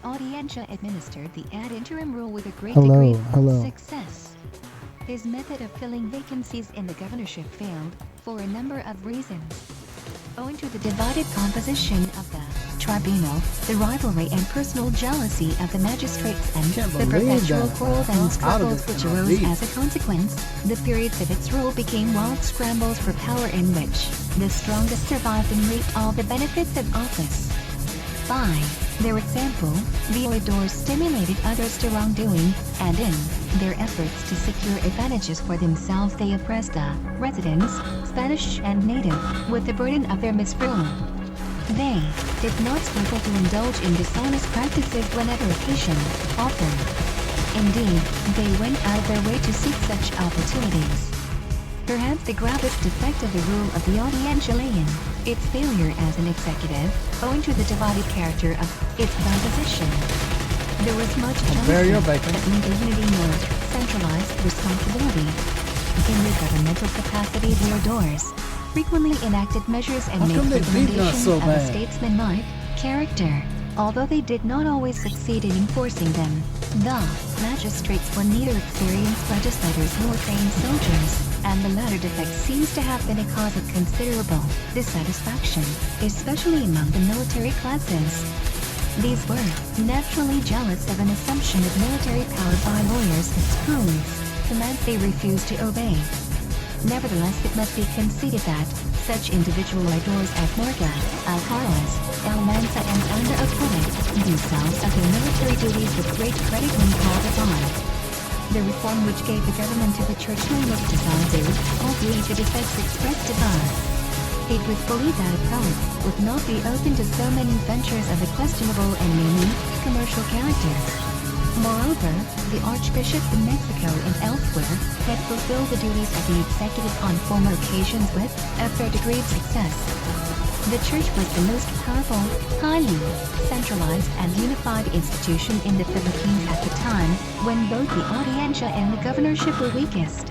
Audiencia administered the ad interim rule with a great Hello, degree of hello. success. His method of filling vacancies in the governorship failed for a number of reasons. Owing to the divided composition of the tribunal, the rivalry and personal jealousy of the magistrates, and Can't the believe perpetual that. quarrels How and out of struggles this which can I arose be? as a consequence, the periods of its rule became wild scrambles for power in which the strongest survived and reaped all the benefits of office. By their example, the oidores stimulated others to wrongdoing, and in their efforts to secure advantages for themselves they oppressed the residents, Spanish and native, with the burden of their misrule. They did not scruple to indulge in dishonest practices whenever occasion offered. Indeed, they went out of their way to seek such opportunities. Perhaps the gravest defect of the rule of the Audiencia lay in its failure as an executive, owing to the divided character of its composition. There was much Bury your jealousy bacon. that neither unity nor centralized responsibility. In their governmental capacity, the oidores frequently enacted measures and How made come they beat us recommendations so of a bad? statesmanlike character, although they did not always succeed in enforcing them. The magistrates were neither experienced legislators nor trained soldiers, and the latter defect seems to have been a cause of considerable dissatisfaction, especially among the military classes. These were naturally jealous of an assumption of military power by lawyers whose commands they refused to obey. Nevertheless, it must be conceded that such individual oidores as Morga, Alcaraz, Almanza and Anda acquitted themselves of their military duties with great credit when called upon. The reform which gave the government to the churchman was designed to alleviate the defects expressed above. It was believed that a prelate would not be open to so many ventures of a questionable and mainly commercial character. Moreover, the archbishops in Mexico and elsewhere had fulfilled the duties of the executive on former occasions with a fair degree of success. The church was the most powerful, highly centralized and unified institution in the Philippines at the time when both the Audiencia and the governorship were weakest.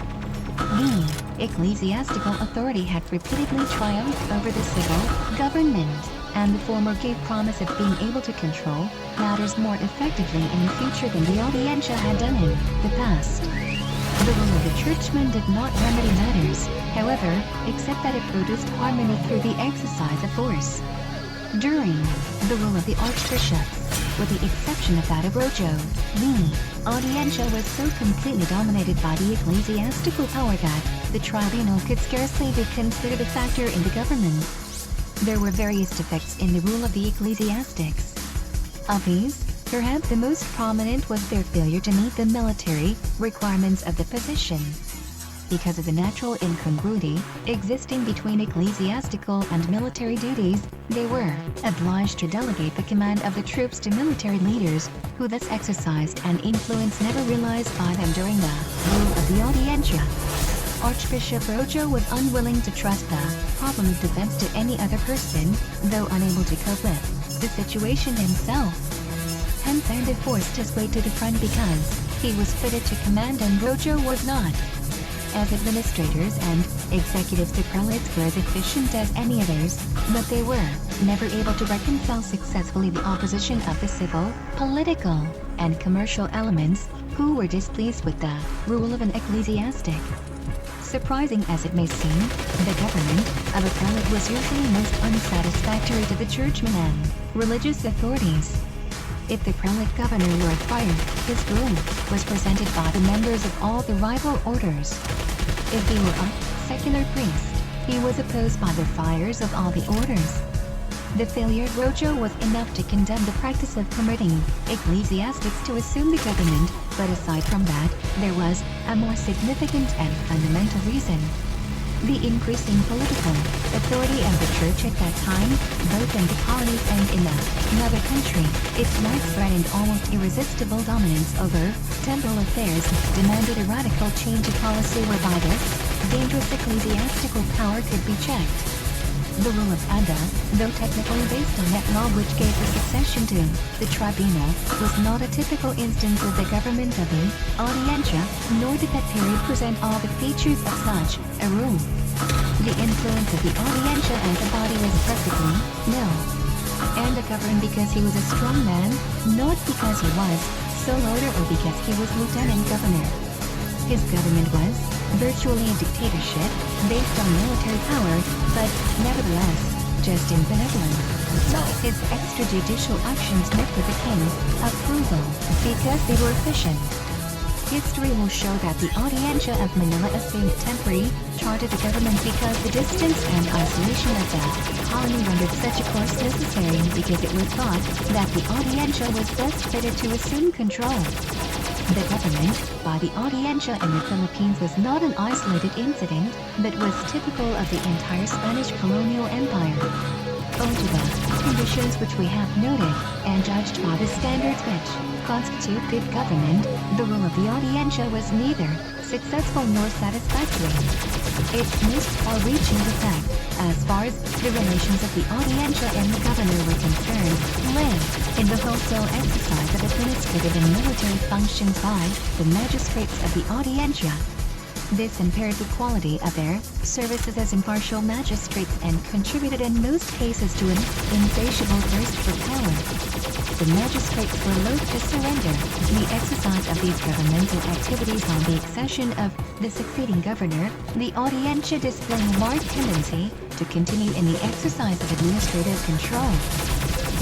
The ecclesiastical authority had repeatedly triumphed over the civil government, and the former gave promise of being able to control matters more effectively in the future than the Audiencia had done in the past. The rule of the churchman did not remedy matters, however, except that it produced harmony through the exercise of force. During the rule of the archbishops, with the exception of that of Rojo, the Audiencia was so completely dominated by the ecclesiastical power that the tribunal could scarcely be considered a factor in the government. There were various defects in the rule of the ecclesiastics. Of these, perhaps the most prominent was their failure to meet the military requirements of the position. Because of the natural incongruity existing between ecclesiastical and military duties, they were obliged to delegate the command of the troops to military leaders, who thus exercised an influence never realized by them during the rule of the Audiencia. Archbishop Rojo was unwilling to trust the problem of defense to any other person, though unable to cope with the situation himself. Hence Anda forced his way to the front because he was fitted to command and Rojo was not. As administrators and executives, the prelates were as efficient as any others, but they were never able to reconcile successfully the opposition of the civil, political, and commercial elements, who were displeased with the rule of an ecclesiastic. Surprising as it may seem, the government of a prelate was usually most unsatisfactory to the churchmen and religious authorities. If the prelate governor were fired, his rule was presented by the members of all the rival orders. If he were a secular priest, he was opposed by the friars of all the orders. The failure of Rojo was enough to condemn the practice of permitting ecclesiastics to assume the government, but aside from that, there was a more significant and fundamental reason. The increasing political authority of the church at that time, both in the colonies and in the mother country, its widespread and almost irresistible dominance over temporal affairs, demanded a radical change of policy whereby this dangerous ecclesiastical power could be checked. The rule of Anda, though technically based on that law which gave the succession to the tribunal, was not a typical instance of the government of the Audiencia, nor did that period present all the features of such a rule. The influence of the Audiencia as a body was practically nil. And the government because he was a strong man, not because he was sole order or because he was lieutenant governor. His government was virtually a dictatorship based on military power, but nevertheless, just in benevolent. His extrajudicial actions met with the king's approval because they were efficient. History will show that the Audiencia of Manila assumed temporary charge of the government because the distance and isolation of the colony rendered such a course necessary because it was thought that the Audiencia was best fitted to assume control. The government by the Audiencia in the Philippines was not an isolated incident, but was typical of the entire Spanish colonial empire. Owing to the conditions which we have noted, and judged by the standards which constitute good government, the rule of the Audiencia was neither successful nor satisfactory. Its most far-reaching effect, as far as the relations of the Audiencia and the governor were concerned, lay in the wholesale exercise of administrative and military functions by the magistrates of the Audiencia. This impaired the quality of their services as impartial magistrates and contributed in most cases to an insatiable thirst for power. The magistrates were loath to surrender the exercise of these governmental activities on the accession of the succeeding governor, the Audiencia displaying a marked tendency to continue in the exercise of administrative control.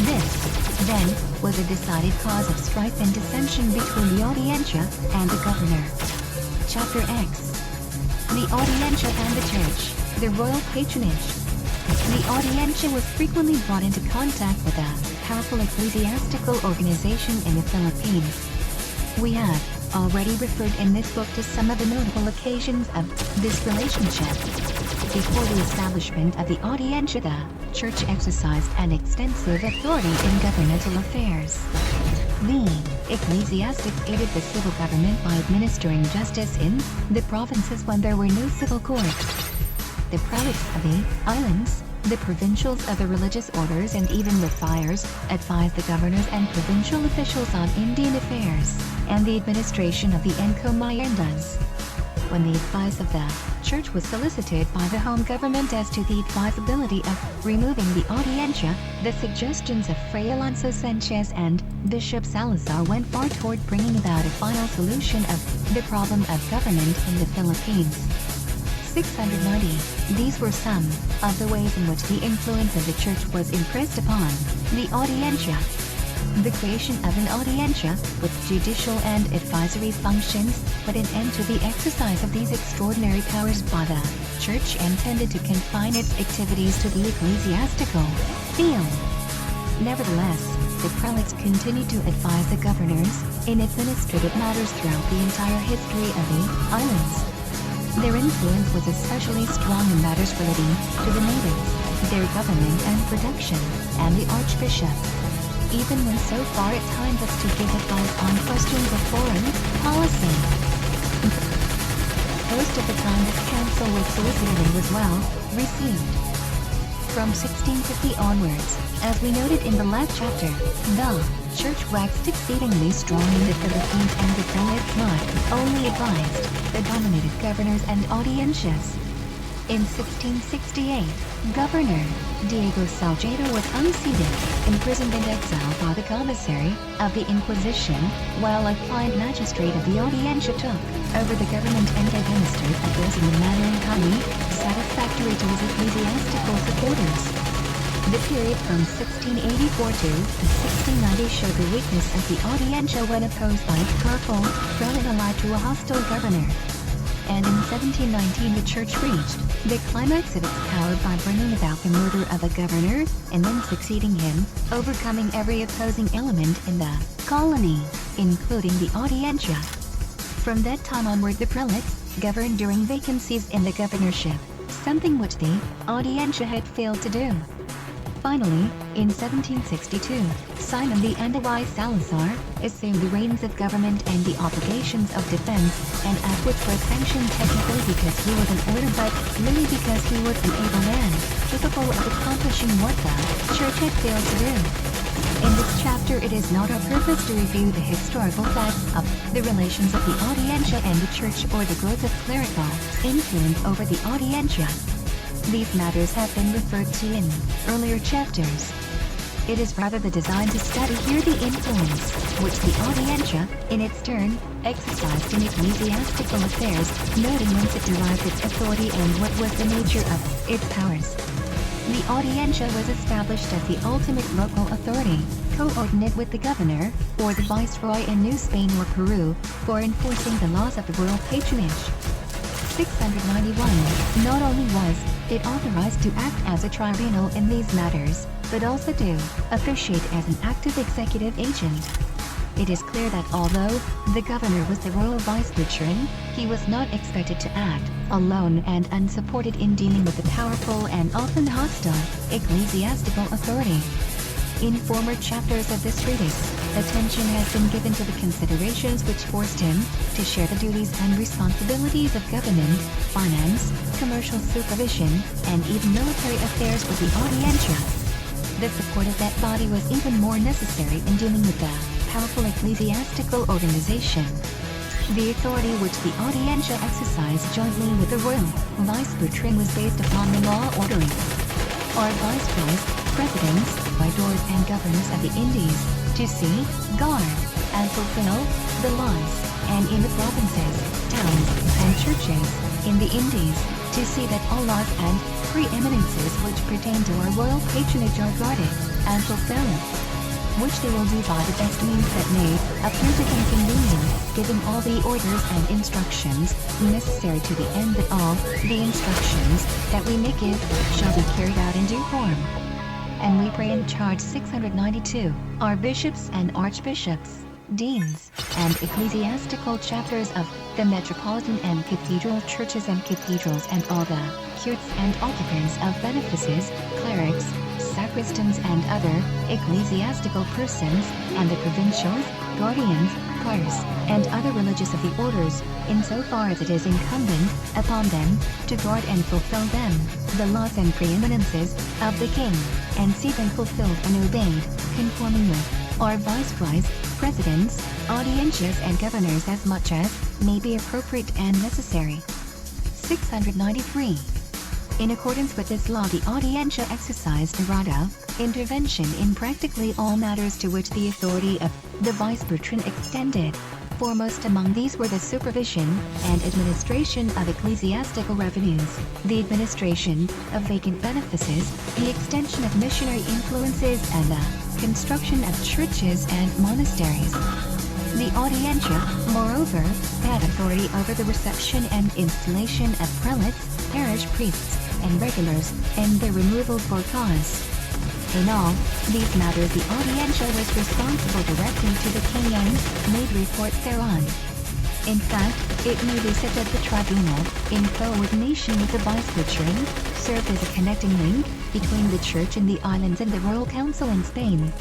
This, then, was a decided cause of strife and dissension between the Audiencia and the governor. Chapter X. The Audiencia and the Church, the royal patronage. The Audiencia was frequently brought into contact with a powerful ecclesiastical organization in the Philippines. We have already referred in this book to some of the notable occasions of this relationship. Before the establishment of the Audiencia, the Church exercised an extensive authority in governmental affairs. The ecclesiastics aided the civil government by administering justice in the provinces when there were no civil courts. The prelates of the islands, the provincials of the religious orders and even the friars, advised the governors and provincial officials on Indian affairs, and the administration of the encomiendas. When the advice of the Church was solicited by the home government as to the advisability of removing the Audiencia, the suggestions of Fray Alonso Sanchez and Bishop Salazar went far toward bringing about a final solution of the problem of government in the Philippines. 690. These were some of the ways in which the influence of the Church was impressed upon the Audiencia. The creation of an Audiencia with judicial and advisory functions put an end to the exercise of these extraordinary powers by the Church and tended to confine its activities to the ecclesiastical field. Nevertheless, the prelates continued to advise the governors in administrative matters throughout the entire history of the islands. Their influence was especially strong in matters relating to the natives, their government and protection, and the archbishop. Even when so far at times as to give advice on questions of foreign policy. Most of the time this counsel was solicited and was well received. From 1650 onwards, as we noted in the last chapter, the Church waxed exceedingly strong in the Philippines and the prelates not only advised the dominated governors and audiencias. In 1668, Governor Diego Salcedo was unseated, imprisoned and exiled by the commissary of the Inquisition, while a client magistrate of the Audiencia took over the government and administered affairs in a manner entirely satisfactory to his ecclesiastical supporters. The period from 1684 to 1690 showed the weakness of the Audiencia when opposed by its powerful prelate allied to a hostile governor. And in 1719 the Church reached the climax of its power by bringing about the murder of a governor, and then succeeding him, overcoming every opposing element in the colony, including the Audiencia. From that time onward the prelates governed during vacancies in the governorship, something which the Audiencia had failed to do. Finally, in 1762, Simon the Andaluy Salazar assumed the reins of government and the obligations of defense, an act which was sanctioned technically because he was an order but really because he was an able man, capable of accomplishing what the Church had failed to do. In this chapter it is not our purpose to review the historical facts of the relations of the Audiencia and the Church or the growth of clerical influence over the Audiencia. These matters have been referred to in earlier chapters. It is rather the design to study here the influence which the Audientia, in its turn, exercised in ecclesiastical affairs, noting whence it derived its authority and what was the nature of its powers. The Audientia was established as the ultimate local authority, coordinate with the governor, or the viceroy in New Spain or Peru, for enforcing the laws of the royal patronage. 691. Not only was it authorized to act as a tribunal in these matters, but also to officiate as an active executive agent. It is clear that although the governor was the royal vice-patron, he was not expected to act alone and unsupported in dealing with the powerful and often hostile ecclesiastical authority. In former chapters of this treatise, attention has been given to the considerations which forced him to share the duties and responsibilities of government, finance, commercial supervision, and even military affairs with the Audientia. The support of that body was even more necessary in dealing with the powerful ecclesiastical organization. The authority which the Audientia exercised jointly with the royal vice-patron was based upon the law ordering or viceroys, presidents, viceroys and governors of the Indies, to see, guard, and fulfill the laws, and in the provinces, towns, and churches, in the Indies, to see that all laws and preeminences which pertain to our royal patronage are guarded and fulfilled, which they will do by the best means that may appear to them convenient, giving all the orders and instructions necessary to the end that all the instructions that we may give shall be carried out in due form. And we pray and charge 692, our bishops and archbishops, deans, and ecclesiastical chapters of the metropolitan and cathedral churches and cathedrals and all the curates and occupants of benefices, clerics, sacristans and other ecclesiastical persons, and the provincials, guardians, priors, and other religious of the orders, insofar as it is incumbent upon them to guard and fulfill them, the laws and preeminences of the king, and see them fulfilled and obeyed, conforming with our viceroys, presidents, audientias and governors as much as may be appropriate and necessary. 693. In accordance with this law, the Audientia exercised a right of intervention in practically all matters to which the authority of the vice-patron extended. Foremost among these were the supervision and administration of ecclesiastical revenues, the administration of vacant benefices, the extension of missionary influences, and the construction of churches and monasteries. The Audientia, moreover, had authority over the reception and installation of prelates, parish priests, and regulars, and their removal for cause. In all these matters, the Audientia was responsible directly to the king and made report thereon. In fact, it may be said that the tribunal, in coordination with the vice-patron, served as a connecting link between the church in the islands and the royal council in Spain.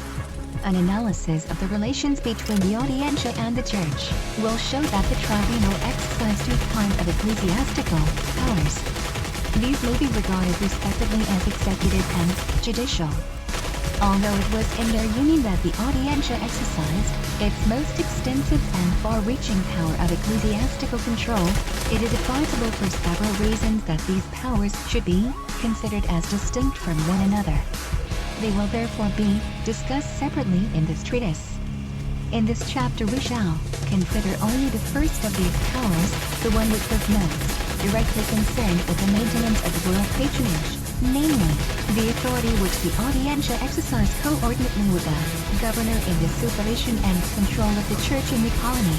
An analysis of the relations between the Audientia and the church will show that the tribunal exercised two kinds of ecclesiastical powers. These may be regarded respectively as executive and judicial. Although it was in their union that the Audientia exercised its most extensive and far-reaching power of ecclesiastical control, it is advisable for several reasons that these powers should be considered as distinct from one another. They will therefore be discussed separately in this treatise. In this chapter we shall consider only the first of these powers, the one which was most directly concerned with the maintenance of the royal patronage, namely, the authority which the Audientia exercised coordinately with the governor in the supervision and control of the church in the colony.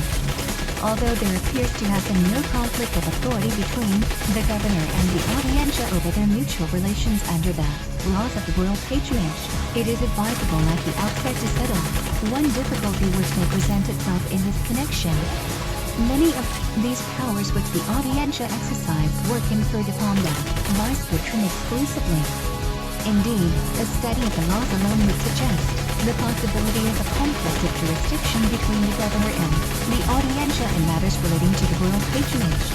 Although there appears to have been no conflict of authority between the governor and the Audientia over their mutual relations under the laws of the royal patronage, it is advisable at the outset to settle one difficulty which may present itself in this connection. Many of these powers which the Audientia exercised were conferred upon the vice-patron exclusively. Indeed, a study of the laws alone would suggest the possibility of a conflict of jurisdiction between the governor and the Audientia in matters relating to the royal patronage.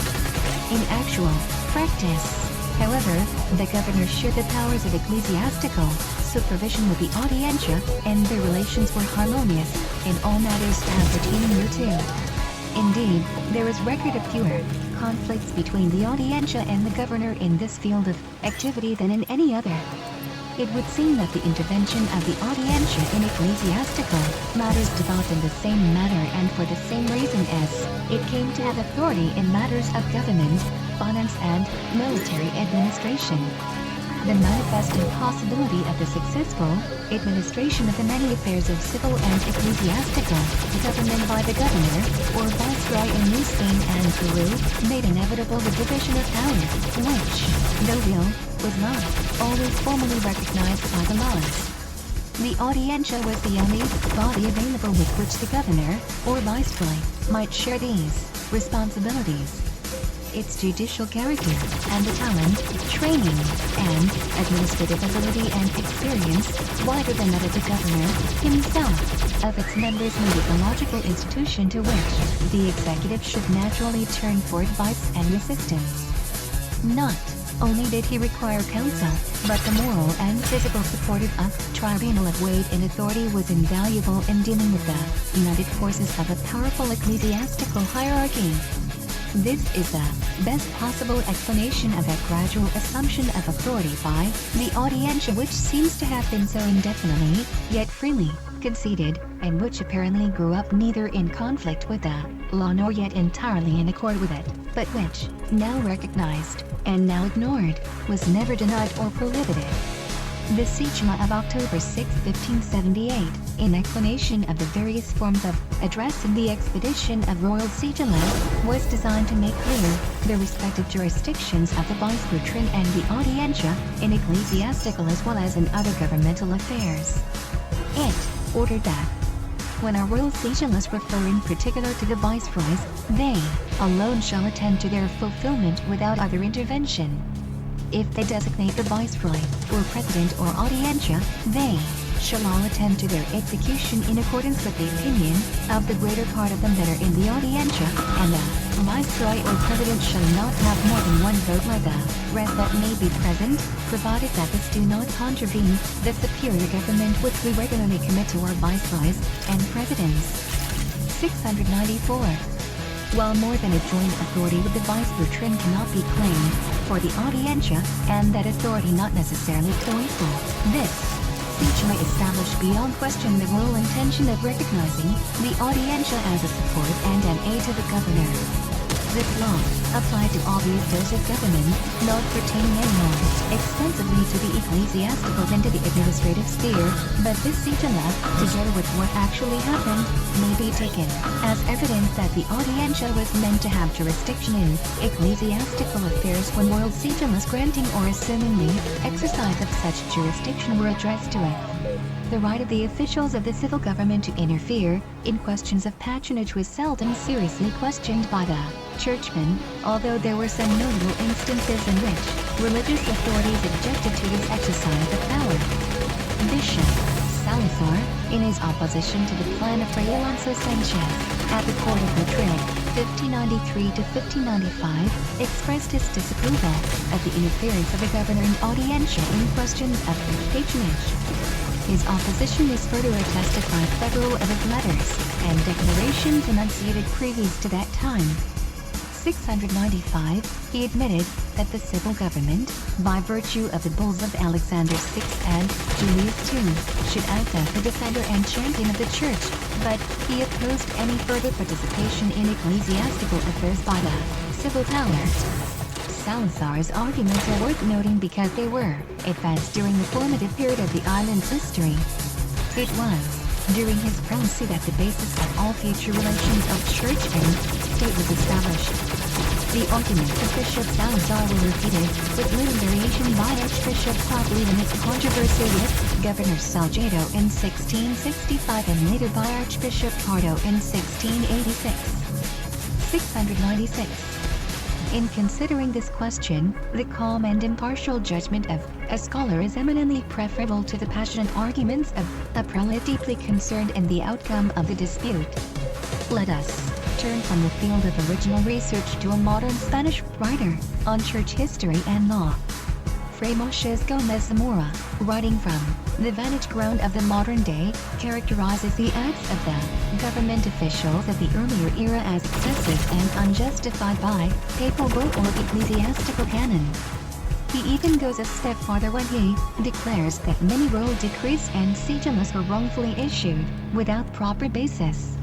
In actual practice, however, the governor shared the powers of ecclesiastical supervision with the Audientia, and their relations were harmonious in all matters appertaining thereto. Indeed, there is record of fewer conflicts between the Audientia and the governor in this field of activity than in any other. It would seem that the intervention of the Audiencia in ecclesiastical matters developed in the same manner and for the same reason as it came to have authority in matters of government, finance and military administration. The manifest impossibility of the successful administration of the many affairs of civil and ecclesiastical government by the governor or viceroy in New Spain and Peru made inevitable the division of power, which, though real, was not always formally recognized by the laws. The Audiencia was the only body available with which the governor or viceroy might share these responsibilities. Its judicial character and the talent, training, and administrative ability and experience, wider than that of the governor himself, of its members made it a logical institution to which the executive should naturally turn for advice and assistance. Not only did he require counsel, but the moral and physical support of a tribunal of weight and authority was invaluable in dealing with the united forces of a powerful ecclesiastical hierarchy. This is the best possible explanation of that gradual assumption of authority by the Audiencia which seems to have been so indefinitely, yet freely, conceded, and which apparently grew up neither in conflict with the law nor yet entirely in accord with it, but which, now recognized, and now ignored, was never denied or prohibited. The Sigilla of October 6, 1578, in explanation of the various forms of address in the expedition of royal sigillas, was designed to make clear the respective jurisdictions of the vice-patron and the Audiencia in ecclesiastical as well as in other governmental affairs. It ordered that when our royal sigillas refer in particular to the viceroys, they alone shall attend to their fulfillment without other intervention. If they designate the viceroy, or president or Audiencia, they shall all attend to their execution in accordance with the opinion of the greater part of them that are in the Audiencia, and the viceroy or president shall not have more than one vote by the rest that may be present, provided that this do not contravene the superior government which we regularly commit to our viceroys and presidents. 694. While more than a joint authority with the vice-patron cannot be claimed for the Audiencia, and that authority not necessarily joyful, this sigilla established beyond question the royal intention of recognizing the Audiencia as a support and an aid to the governor. This law applied to all the affairs of government, not pertaining any more extensively to the ecclesiastical than to the administrative sphere, but this sigilla, together with what actually happened, may be taken as evidence that the Audiencia was meant to have jurisdiction in ecclesiastical affairs when royal sigillas granting or assuming the exercise of such jurisdiction were addressed to it. The right of the officials of the civil government to interfere in questions of patronage was seldom seriously questioned by the churchmen, although there were some notable instances in which religious authorities objected to this exercise of power. Bishop Salazar, in his opposition to the plan of Fray Alonso Sanchez at the court of Madrid, 1593 to 1595, expressed his disapproval of the interference of the governor and Audiencia in questions of patronage. His opposition is further attested by several of his letters and declarations enunciated previous to that time. 695, he admitted that the civil government, by virtue of the bulls of Alexander VI and Julius II, should act as the defender and champion of the church, but he opposed any further participation in ecclesiastical affairs by the civil power. Salazar's arguments are worth noting because they were advanced during the formative period of the island's history. It was during his presidency that the basis of all future relations of church and state was established. The arguments of Bishop Salazar were repeated, with little variation by Archbishop Popley in its controversy with Governor Salgado in 1665 and later by Archbishop Pardo in 1686. 696. In considering this question, the calm and impartial judgment of a scholar is eminently preferable to the passionate arguments of a prelate deeply concerned in the outcome of the dispute. Let us turn from the field of original research to a modern Spanish writer on church history and law. Fray Moses Gomez Zamora, writing from the vantage ground of the modern day, characterizes the acts of the government officials of the earlier era as excessive and unjustified by papal bull or ecclesiastical canon. He even goes a step farther when he declares that many royal decrees and sigillus were wrongfully issued, without proper basis.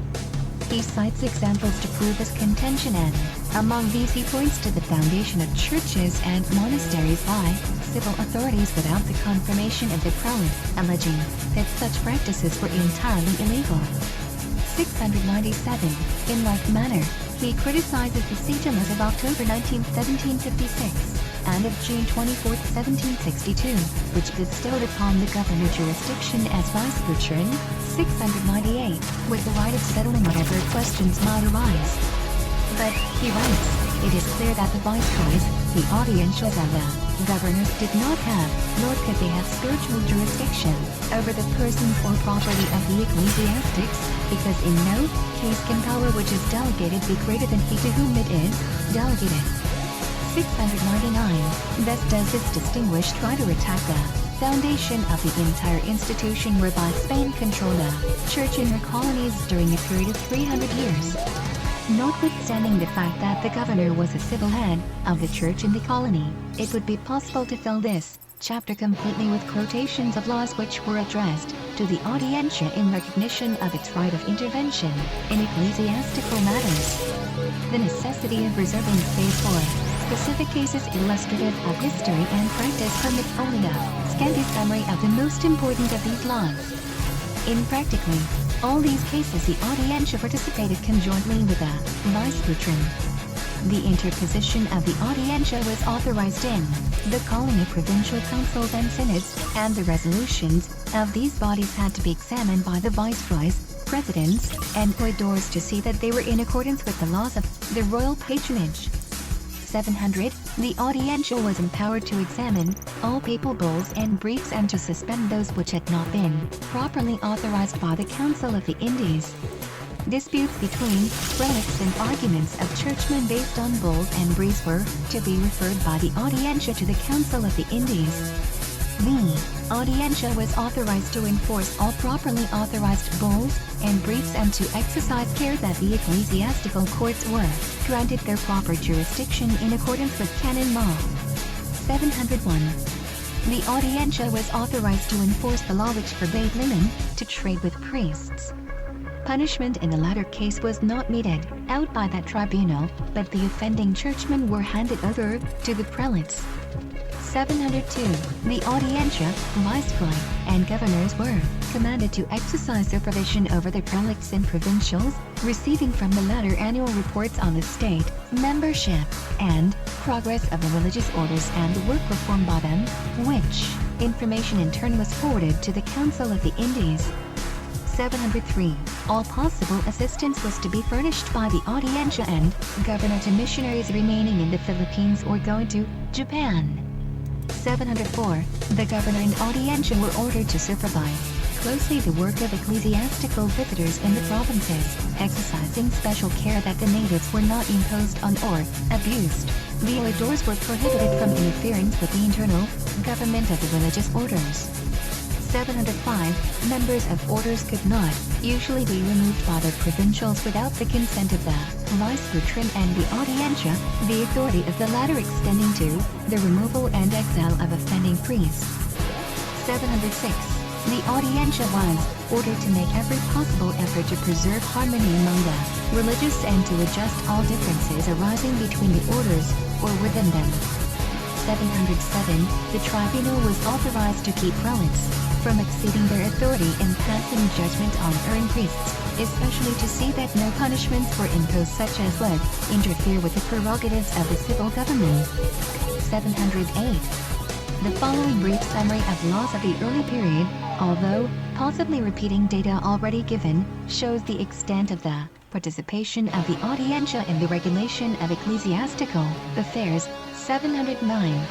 He cites examples to prove his contention, and among these he points to the foundation of churches and monasteries by civil authorities without the confirmation of the prelate, alleging that such practices were entirely illegal. 697. In like manner, he criticizes the sigillus of October 19, 1756, and of June 24, 1762, which bestowed upon the governor jurisdiction as vice-patron, 698, with the right of settling whatever questions might arise. But, he writes, it is clear that the viceroys, the audiencias and the governors did not have, nor could they have spiritual jurisdiction over the persons or property of the ecclesiastics, because in no case can power which is delegated be greater than he to whom it is delegated. 699. Thus does this distinguished writer attack the foundation of the entire institution whereby Spain controlled the church in her colonies during a period of 300 years. Notwithstanding the fact that the governor was a civil head of the church in the colony, it would be possible to fill this chapter completely with quotations of laws which were addressed to the audiencia in recognition of its right of intervention in ecclesiastical matters. The necessity of reserving space for specific cases illustrative of history and practice permits only a scanty summary of the most important of these laws. In practically all these cases, the audiencia participated conjointly with the vice-patron. The interposition of the audiencia was authorized in the colony provincial councils and synods, and the resolutions of these bodies had to be examined by the viceroys, presidents, and oidores to see that they were in accordance with the laws of the royal patronage. 700. The audiencia was empowered to examine all papal bulls and briefs and to suspend those which had not been properly authorized by the Council of the Indies. Disputes between prelates and arguments of churchmen based on bulls and briefs were to be referred by the audiencia to the Council of the Indies. The audiencia was authorized to enforce all properly authorized bulls and briefs and to exercise care that the ecclesiastical courts were granted their proper jurisdiction in accordance with canon law. 701. The audiencia was authorized to enforce the law which forbade laymen to trade with priests. Punishment in the latter case was not meted out by that tribunal, but the offending churchmen were handed over to the prelates. 702. The audiencia, viceroy, and governors were commanded to exercise supervision over the prelates and provincials, receiving from the latter annual reports on the state, membership, and progress of the religious orders and the work performed by them, which information in turn was forwarded to the Council of the Indies. 703. All possible assistance was to be furnished by the audiencia and governor to missionaries remaining in the Philippines or going to Japan. 704. The governor and audiencia were ordered to supervise closely the work of ecclesiastical visitors in the provinces, exercising special care that the natives were not imposed on or abused. The oidores were prohibited from interference with the internal government of the religious orders. 705. Members of orders could not usually be removed by their provincials without the consent of the vice-patron and the audiencia, the authority of the latter extending to the removal and exile of offending priests. 706. The audiencia was ordered to make every possible effort to preserve harmony among the religious and to adjust all differences arising between the orders or within them. 707. The tribunal was authorized to keep prelates from exceeding their authority in passing judgment on erring priests, especially to see that no punishments were imposed such as would interfere with the prerogatives of the civil government. 708. The following brief summary of laws of the early period, although possibly repeating data already given, shows the extent of the participation of the audiencia in the regulation of ecclesiastical affairs. 709.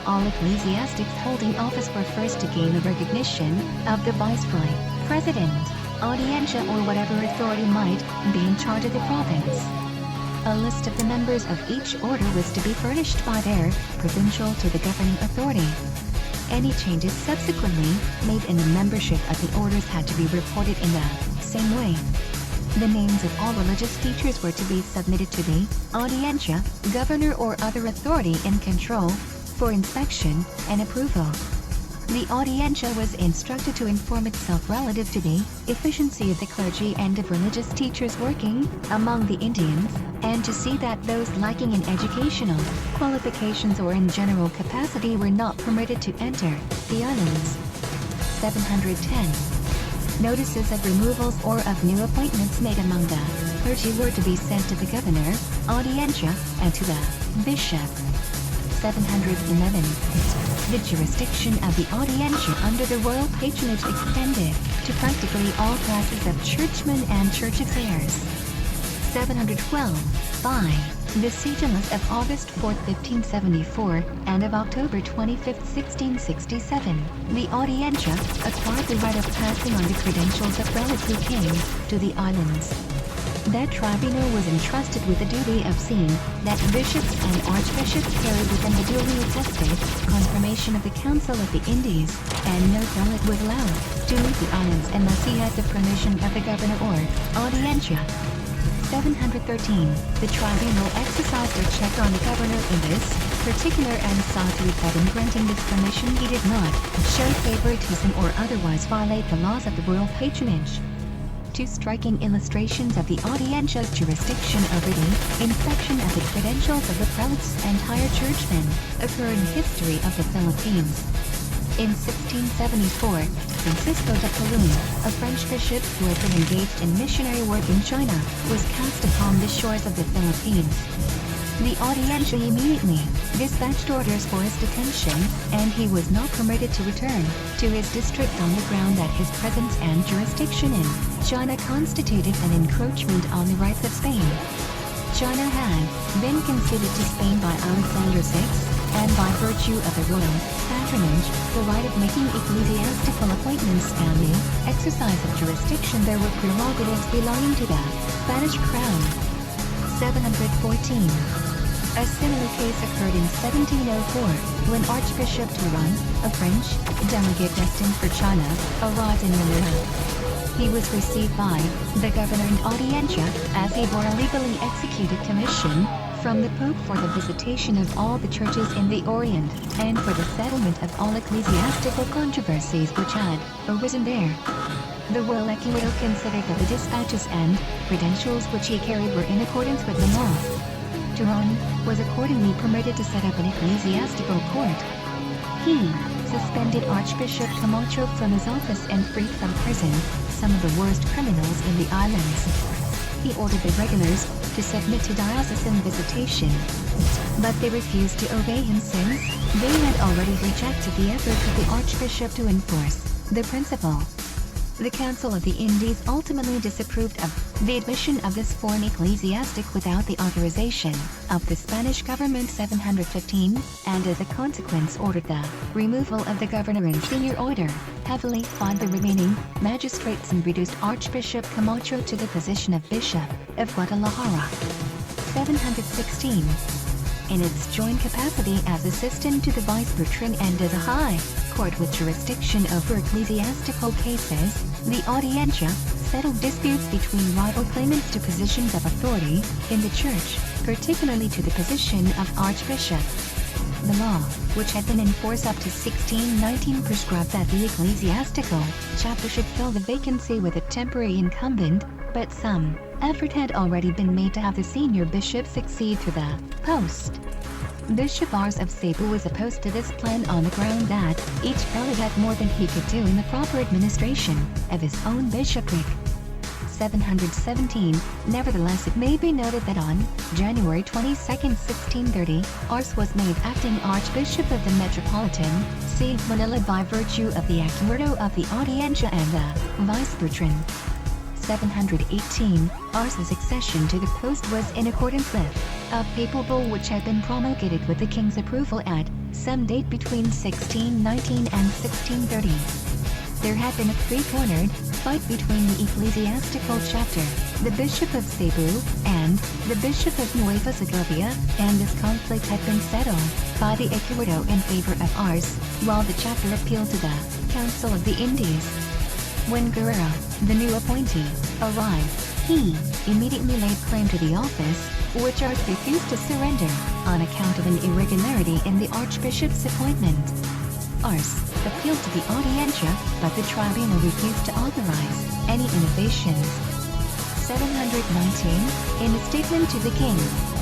All ecclesiastics holding office were first to gain the recognition of the viceroy, president, audiencia or whatever authority might be in charge of the province. A list of the members of each order was to be furnished by their provincial to the governing authority. Any changes subsequently made in the membership of the orders had to be reported in the same way. The names of all religious teachers were to be submitted to the audiencia, governor or other authority in control for inspection and approval. The Audiencia was instructed to inform itself relative to the efficiency of the clergy and of religious teachers working among the Indians, and to see that those lacking in educational qualifications or in general capacity were not permitted to enter the islands. 710. Notices of removals or of new appointments made among the clergy were to be sent to the governor, Audiencia, and to the bishop. 711. The jurisdiction of the Audiencia under the royal patronage extended to practically all classes of churchmen and church affairs. 712. By the sigillus of August 4, 1574, and of October 25, 1667, the Audiencia acquired the right of passing on the credentials of prelates who came to the islands. That tribunal was entrusted with the duty of seeing that bishops and archbishops carried with them the duly attested confirmation of the Council of the Indies, and no prelate was allowed to leave the islands unless he had the permission of the governor or Audiencia. 713. The tribunal exercised a check on the governor in this particular and saw to it that in granting this permission he did not show favoritism or otherwise violate the laws of the royal patronage. Two striking illustrations of the Audiencia's jurisdiction over the inspection of the credentials of the prelates and higher churchmen occur in the history of the Philippines. In 1674, Francisco de Colon, a French bishop who had been engaged in missionary work in China, was cast upon the shores of the Philippines. The Audiencia immediately dispatched orders for his detention, and he was not permitted to return to his district on the ground that his presence and jurisdiction in China constituted an encroachment on the rights of Spain. China had been conceded to Spain by Alexander VI, and by virtue of the royal patronage, the right of making ecclesiastical appointments and the exercise of jurisdiction there were prerogatives belonging to the Spanish crown. 714. A similar case occurred in 1704, when Archbishop Turan, a French delegate destined for China, arrived in Manila. He was received by the governor and Audiencia, as he bore a legally executed commission from the Pope for the visitation of all the churches in the Orient, and for the settlement of all ecclesiastical controversies which had arisen there. The royal equito considered that the dispatches and credentials which he carried were in accordance with the law. Turan was accordingly permitted to set up an ecclesiastical court. He suspended Archbishop Camacho from his office and freed from prison some of the worst criminals in the islands. He ordered the regulars to submit to diocesan visitation, but they refused to obey him since they had already rejected the effort of the Archbishop to enforce the principle. The Council of the Indies ultimately disapproved of the admission of this foreign ecclesiastic without the authorization of the Spanish government. 715, and as a consequence ordered the removal of the governor in senior order, heavily fined the remaining magistrates and reduced Archbishop Camacho to the position of Bishop of Guadalajara. 716. In its joint capacity as assistant to the vice patron and as a high court with jurisdiction over ecclesiastical cases, the Audiencia settled disputes between rival claimants to positions of authority in the church, particularly to the position of archbishop. The law, which had been in force up to 1619, prescribed that the ecclesiastical chapter should fill the vacancy with a temporary incumbent, but some effort had already been made to have the senior bishop succeed to the post. Bishop Ars of Cebu was opposed to this plan on the ground that each prelate had more than he could do in the proper administration of his own bishopric. 717. Nevertheless, it may be noted that on January 22, 1630, Ars was made acting Archbishop of the Metropolitan See of Manila by virtue of the Acuerdo of the Audiencia and the Vice Patron. 718. Ars's accession to the post was in accordance with a papal bull which had been promulgated with the king's approval at some date between 1619 and 1630. There had been a three-cornered fight between the ecclesiastical chapter, the Bishop of Cebu, and the Bishop of Nueva Segovia, and this conflict had been settled by the Acuerdo in favor of Ars, while the chapter appealed to the Council of the Indies. When Guerrero, the new appointee, arrived, he immediately laid claim to the office, which Ars refused to surrender, on account of an irregularity in the archbishop's appointment. Ars appealed to the Audientia, but the tribunal refused to authorize any innovations. 719, in a statement to the king,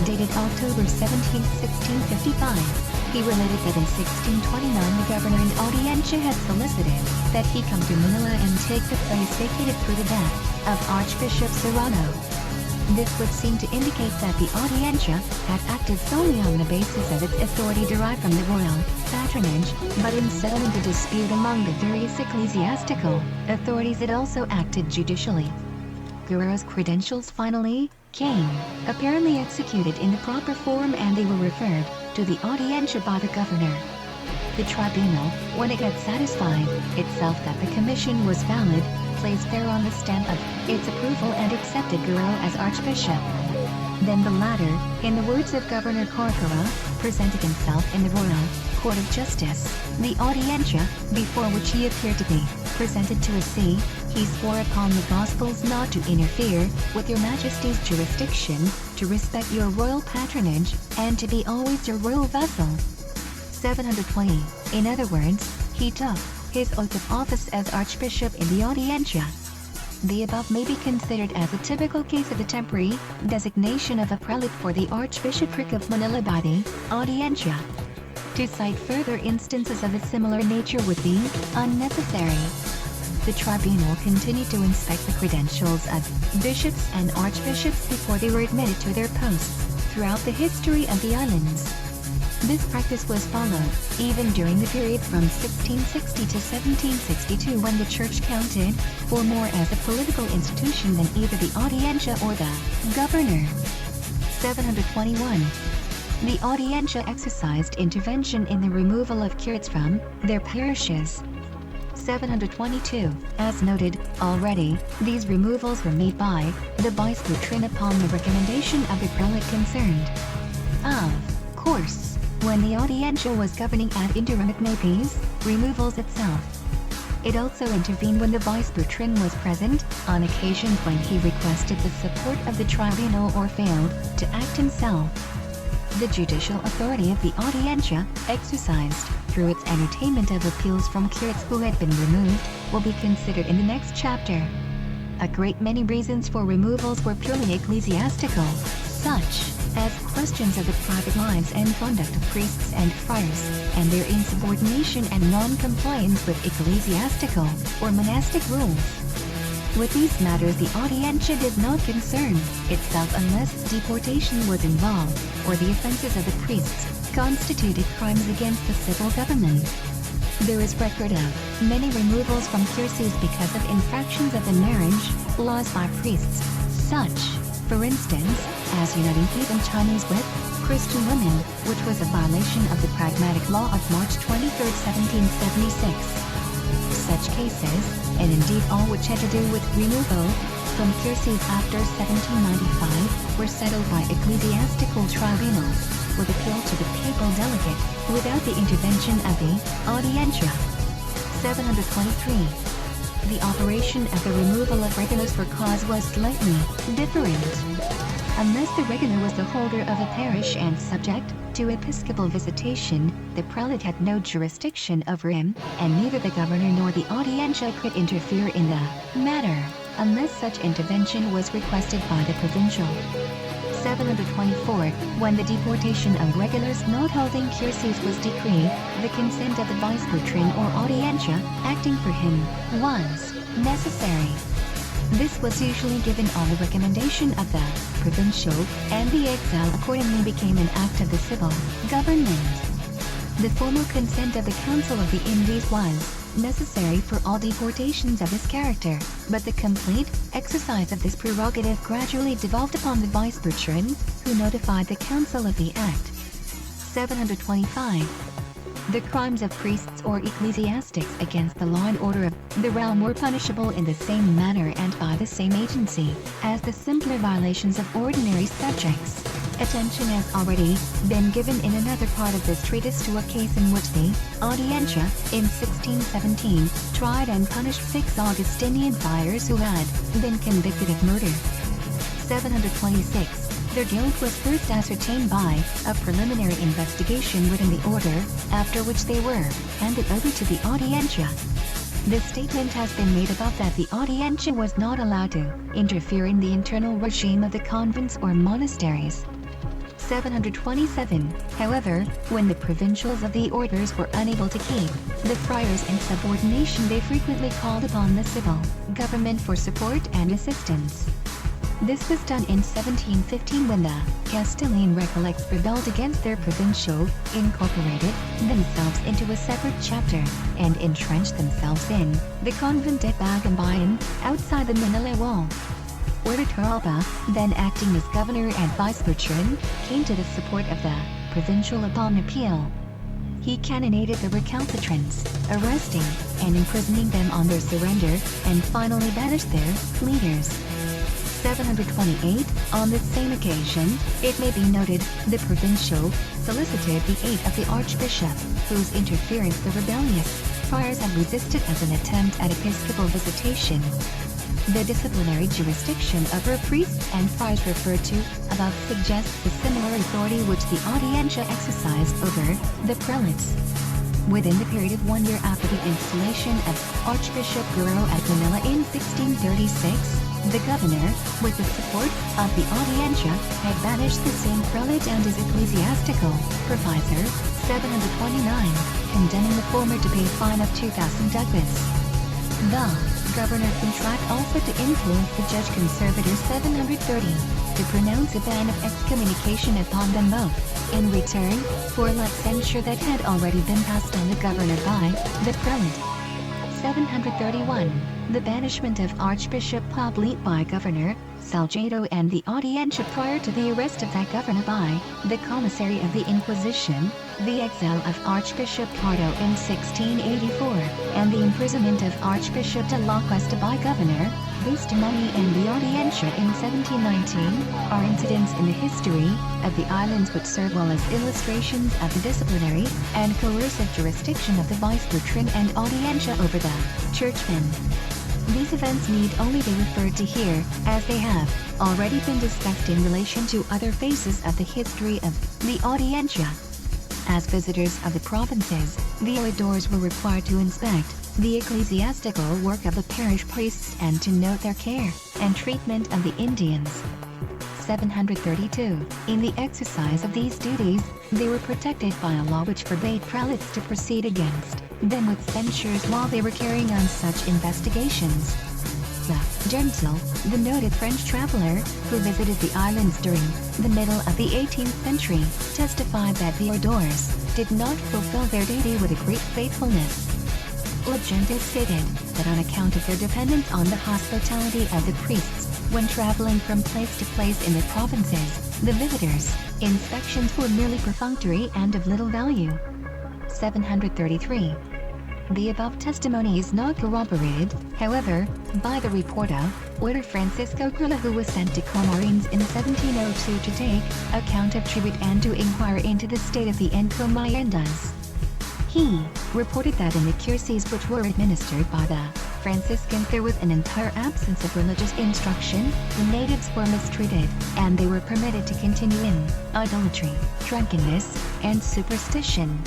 dated October 17, 1655, he related that in 1629 the governor and Audientia had solicited that he come to Manila and take the place vacated through the death of Archbishop Serrano. This would seem to indicate that the Audientia had acted solely on the basis of its authority derived from the royal patronage, but in settling the dispute among the various ecclesiastical authorities it also acted judicially. Guerrero's credentials finally came, apparently executed in the proper form, and they were referred to the Audientia by the governor. The tribunal, when it had satisfied itself that the commission was valid, placed thereon the stamp of its approval and accepted Guerrero as archbishop. Then the latter, in the words of Governor Corcuera, presented himself in the Royal Court of Justice, the Audientia, before which he appeared to be presented to a see. He swore upon the Gospels not to interfere with your Majesty's jurisdiction, to respect your royal patronage, and to be always your royal vessel. 720. In other words, he took his oath of office as Archbishop in the Audientia. The above may be considered as a typical case of the temporary designation of a prelate for the Archbishopric of Manila by the Audientia. To cite further instances of a similar nature would be unnecessary. The tribunal continued to inspect the credentials of bishops and archbishops before they were admitted to their posts throughout the history of the islands. This practice was followed even during the period from 1660 to 1762, when the church counted for more as a political institution than either the Audientia or the governor. 721. The Audientia exercised intervention in the removal of curates from their parishes. 722. As noted already, these removals were made by the vice-patron upon the recommendation of the prelate concerned. Of course, when the Audientia was governing ad interim it made these removals itself. It also intervened when the vice-patron was present, on occasions when he requested the support of the tribunal or failed to act himself. The judicial authority of the Audientia, exercised through its entertainment of appeals from curates who had been removed, will be considered in the next chapter. A great many reasons for removals were purely ecclesiastical, such as questions of the private lives and conduct of priests and friars, and their insubordination and non-compliance with ecclesiastical or monastic rules. With these matters the Audientia did not concern itself unless deportation was involved, or the offenses of the priests constituted crimes against the civil government. There is record of many removals from curacies because of infractions of the marriage laws by priests, such, for instance, as uniting heathen Chinese with Christian women, which was a violation of the Pragmatic Law of March 23, 1776. Such cases, and indeed all which had to do with removal from curacies after 1795, were settled by ecclesiastical tribunals, with appeal to the papal delegate, without the intervention of the Audientia. 723. The operation of the removal of regulars for cause was slightly different. Unless the regular was the holder of a parish and subject to episcopal visitation, the prelate had no jurisdiction over him, and neither the governor nor the Audientia could interfere in the matter, unless such intervention was requested by the provincial. 724. When the deportation of regulars not holding curacies was decreed, the consent of the vice-patron or Audientia, acting for him, was necessary. This was usually given on the recommendation of the provincial, and the exile accordingly became an act of the civil government. The formal consent of the Council of the Indies was necessary for all deportations of this character, but the complete exercise of this prerogative gradually devolved upon the vice-patron, who notified the Council of the Act. 725. The crimes of priests or ecclesiastics against the law and order of the realm were punishable in the same manner and by the same agency as the simpler violations of ordinary subjects. Attention has already been given in another part of this treatise to a case in which the Audientia, in 1617, tried and punished 6 Augustinian friars who had been convicted of murder. 726. Their guilt was first ascertained by a preliminary investigation within the order, after which they were handed over to the Audiencia. This statement has been made above that the Audiencia was not allowed to interfere in the internal regime of the convents or monasteries. 727. However, when the provincials of the orders were unable to keep the friars in subordination, they frequently called upon the civil government for support and assistance. This was done in 1715 when the Castilian Recollects rebelled against their provincial, incorporated themselves into a separate chapter, and entrenched themselves in the convent de Bagumbayan, outside the Manila wall. Order Torralba, then acting as governor and vice-patron, came to the support of the provincial upon appeal. He cannonaded the recalcitrants, arresting and imprisoning them on their surrender, and finally banished their leaders. 728. On this same occasion, it may be noted, the provincial solicited the aid of the archbishop, whose interference the rebellious friars had resisted as an attempt at episcopal visitation. The disciplinary jurisdiction over priests and friars referred to above suggests the similar authority which the Audiencia exercised over the prelates. Within the period of 1 year after the installation of Archbishop Guerrero at Manila in 1636, the governor, with the support of the Audiencia, had banished the same prelate and his ecclesiastical provisor, 729, condemning the former to pay a fine of 2,000 ducats. The governor contract also to influence the judge conservator 730 to pronounce a ban of excommunication upon them both, in return for a like censure that had already been passed on the governor by the prelate. 731. The banishment of Archbishop Poblit by Governor Salgado and the Audiencia prior to the arrest of that governor by the commissary of the Inquisition, the exile of Archbishop Pardo in 1684, and the imprisonment of Archbishop de la Cuesta by Governor Bustamante and the Audiencia in 1719, are incidents in the history of the islands which serve well as illustrations of the disciplinary and coercive jurisdiction of the vice-patron and Audiencia over the churchmen. These events need only be referred to here, as they have already been discussed in relation to other phases of the history of the Audiencia. As visitors of the provinces, the oidores were required to inspect the ecclesiastical work of the parish priests and to note their care and treatment of the Indians. 732. In the exercise of these duties, they were protected by a law which forbade prelates to proceed against them with censures while they were carrying on such investigations. La Gensel, the noted French traveler, who visited the islands during the middle of the 18th century, testified that the oidores did not fulfill their duty with a great faithfulness. La Gensel stated that on account of their dependence on the hospitality of the priests, when traveling from place to place in the provinces, the visitors' inspections were merely perfunctory and of little value. 733. The above testimony is not corroborated, however, by the report of Order Francisco Grilla, who was sent to Comarines in 1702 to take account of tribute and to inquire into the state of the encomiendas. He reported that in the curacies which were administered by the Franciscans there was an entire absence of religious instruction, the natives were mistreated, and they were permitted to continue in idolatry, drunkenness, and superstition.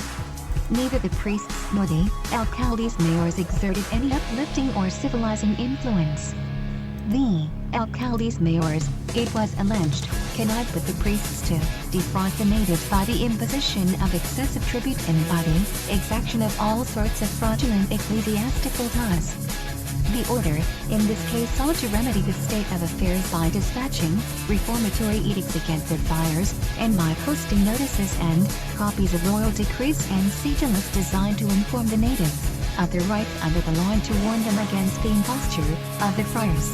Neither the priests nor the alcaldes mayores exerted any uplifting or civilizing influence. The alcaldes mayores, it was alleged, connived with the priests to defraud the natives by the imposition of excessive tribute and by the exaction of all sorts of fraudulent ecclesiastical tasks. The order, in this case, sought to remedy the state of affairs by dispatching reformatory edicts against their friars, and by posting notices and copies of royal decrees and sigils designed to inform the natives of their rights under the law and to warn them against the imposture of the friars.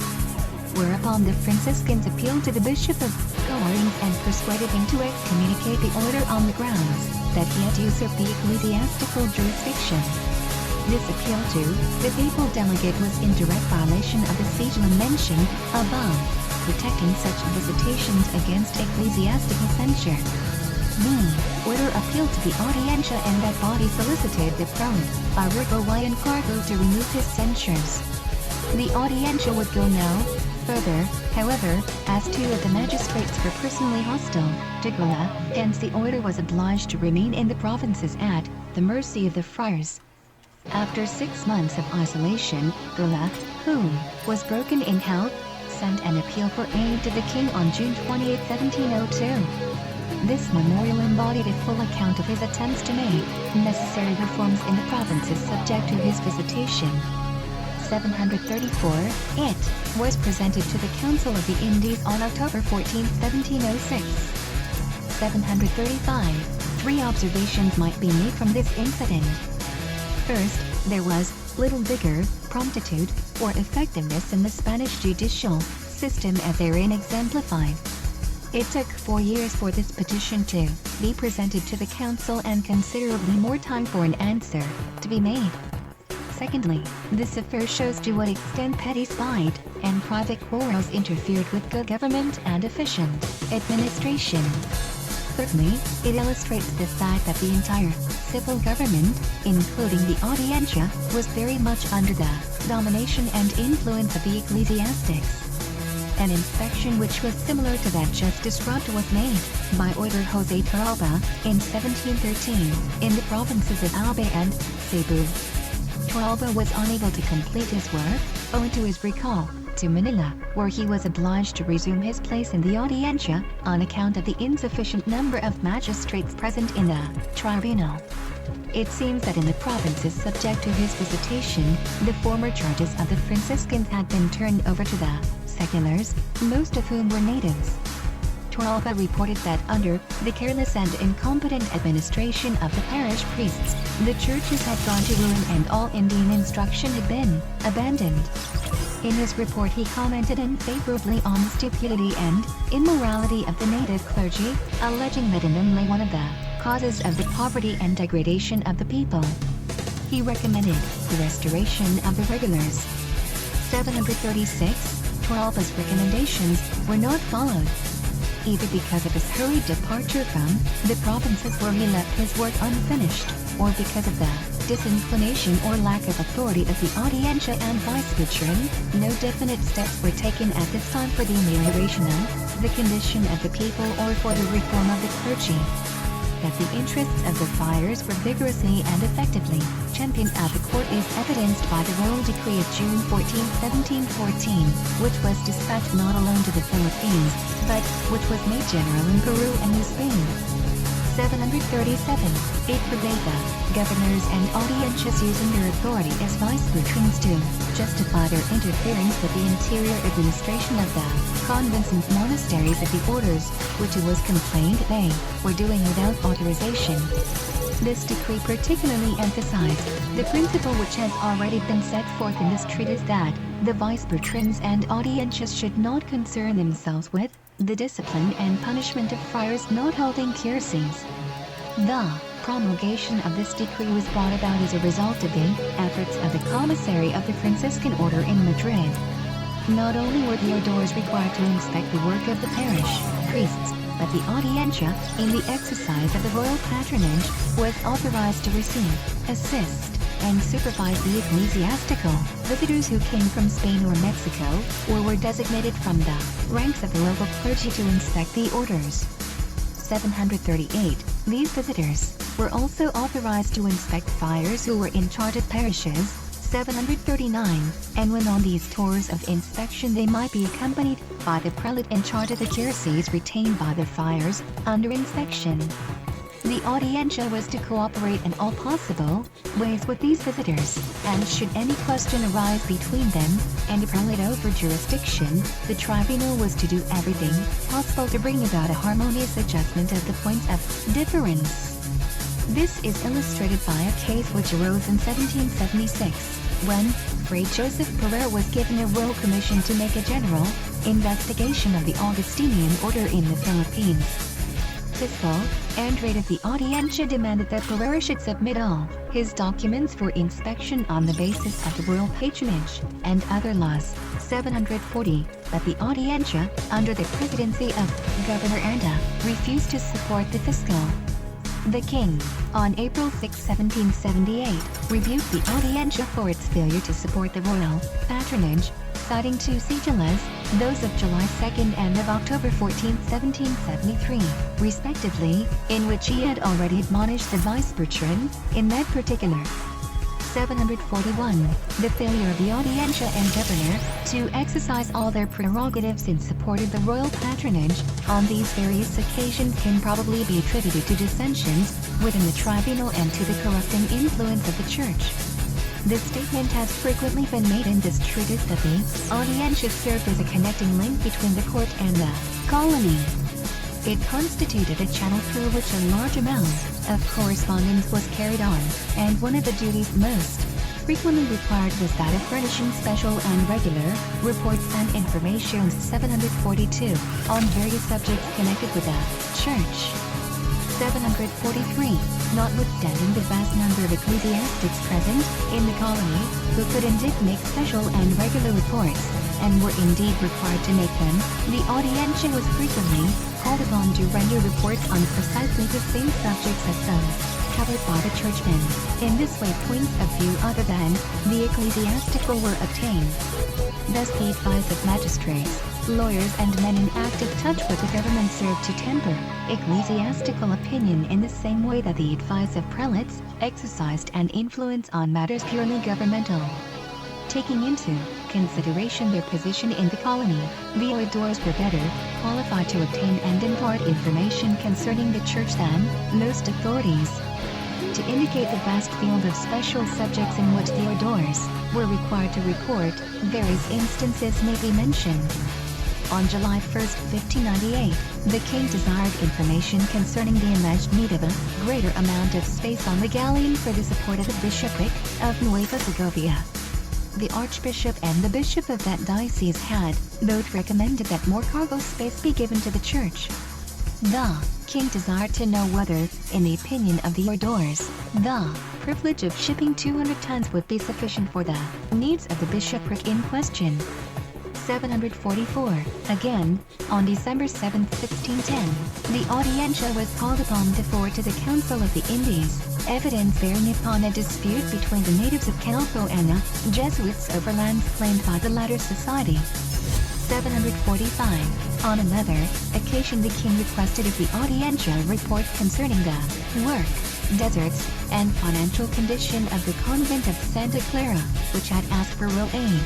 Whereupon the Franciscans appealed to the Bishop of Comarines and persuaded him to excommunicate the order on the grounds that he had usurped the ecclesiastical jurisdiction. This appeal to the papal delegate was in direct violation of the sigil mentioned above, protecting such visitations against ecclesiastical censure. The order appealed to the Audiencia, and that body solicited the prelate, Irigo y Encargo, to remove his censures. The Audiencia would go no further, however, as two of the magistrates were personally hostile to Gula, hence the order was obliged to remain in the provinces at the mercy of the friars. After 6 months of isolation, Gula, who was broken in health, sent an appeal for aid to the king on June 28, 1702. This memorial embodied a full account of his attempts to make necessary reforms in the provinces subject to his visitation. 734, it was presented to the Council of the Indies on October 14, 1706. 735, 3 observations might be made from this incident. First, there was little vigor, promptitude, or effectiveness in the Spanish judicial system as therein exemplified. It took 4 years for this petition to be presented to the council and considerably more time for an answer to be made. Secondly, this affair shows to what extent petty spite and private quarrels interfered with good government and efficient administration. Thirdly, it illustrates the fact that the entire civil government, including the Audiencia, was very much under the domination and influence of the ecclesiastics. An inspection which was similar to that just described was made by Order José Torralba in 1713 in the provinces of Albay and Cebu. Torralba was unable to complete his work owing to his recall to Manila, where he was obliged to resume his place in the Audiencia on account of the insufficient number of magistrates present in the tribunal. It seems that in the provinces subject to his visitation, the former charges of the Franciscans had been turned over to the seculars, most of whom were natives. Torralba reported that under the careless and incompetent administration of the parish priests, the churches had gone to ruin and all Indian instruction had been abandoned. In his report he commented unfavorably on the stupidity and immorality of the native clergy, alleging that in them lay one of the causes of the poverty and degradation of the people. He recommended the restoration of the regulars. 736, Torralba's recommendations were not followed, either because of his hurried departure from the provinces where he left his work unfinished, or because of the disinclination or lack of authority of the Audiencia and Vice-Patron. No definite steps were taken at this time for the amelioration of the condition of the people or for the reform of the clergy. That the interests of the friars were vigorously and effectively championed at the court is evidenced by the royal decree of June 14, 1714, which was dispatched not alone to the Philippines, but which was made general in Peru and New Spain. 737, it forbade the governors and audiencias using their authority as vice-patrons to justify their interference with the interior administration of the convents and monasteries of the orders, which it was complained they were doing without authorization. This decree particularly emphasized the principle which has already been set forth in this treatise that the vice-patrons and audiencias should not concern themselves with the discipline and punishment of friars not holding curacies. The promulgation of this decree was brought about as a result of the efforts of the commissary of the Franciscan order in Madrid. Not only were the auditors required to inspect the work of the parish priests, but the Audiencia, in the exercise of the royal patronage, was authorized to receive, assist, and supervise the ecclesiastical visitors who came from Spain or Mexico, or were designated from the ranks of the local clergy to inspect the orders. 738, these visitors were also authorized to inspect friars who were in charge of parishes. 739, and when on these tours of inspection they might be accompanied by the prelate in charge of the curacies retained by the friars under inspection. The Audiencia was to cooperate in all possible ways with these visitors, and should any question arise between them and the prelate over jurisdiction, the tribunal was to do everything possible to bring about a harmonious adjustment of the points of difference. This is illustrated by a case which arose in 1776, when Fray Joseph Pereira was given a royal commission to make a general investigation of the Augustinian order in the Philippines. Fiscal Andrade of the Audiencia demanded that Pereira should submit all his documents for inspection on the basis of the royal patronage and other laws. 740, but the Audiencia, under the presidency of Governor Anda, refused to support the fiscal. The king, on April 6, 1778, rebuked the Audiencia for its failure to support the royal patronage, citing two sigillas, those of July 2nd and of October 14, 1773, respectively, in which he had already admonished the vice-patron, in that particular. 741. The failure of the Audiencia and governor to exercise all their prerogatives in support of the royal patronage on these various occasions can probably be attributed to dissensions within the tribunal and to the corrupting influence of the church. This statement has frequently been made in this treatise that the Audiencia served as a connecting link between the court and the colony. It constituted a channel through which a large amount of correspondence was carried on, and one of the duties most frequently required was that of furnishing special and regular reports and information. 742 on various subjects connected with the church. 743. Notwithstanding the vast number of ecclesiastics present in the colony, who could indeed make special and regular reports, and were indeed required to make them, the Audiencia was frequently called upon to render reports on precisely the same subjects as those covered by the churchmen. In this way points of view other than the ecclesiastical were obtained. Thus the advice of magistrates, lawyers and men in active touch with the government served to temper ecclesiastical opinion in the same way that the advice of prelates exercised an influence on matters purely governmental. Taking into consideration their position in the colony, the oidores were better qualified to obtain and impart information concerning the church than most authorities. To indicate the vast field of special subjects in which the oidores were required to report, various instances may be mentioned. On July 1, 1598, the king desired information concerning the alleged need of a greater amount of space on the galleon for the support of the bishopric of Nueva Segovia. The archbishop and the bishop of that diocese had both recommended that more cargo space be given to the church. The king desired to know whether, in the opinion of the oidores, the privilege of shipping 200 tons would be sufficient for the needs of the bishopric in question. 744. Again, on December 7, 1610, the Audiencia was called upon to forward to the Council of the Indies evidence bearing upon a dispute between the natives of Calco and the Jesuits over lands claimed by the latter society. 745. On another occasion the king requested of the Audiencia a report concerning the work, deserts, and financial condition of the convent of Santa Clara, which had asked for royal aid.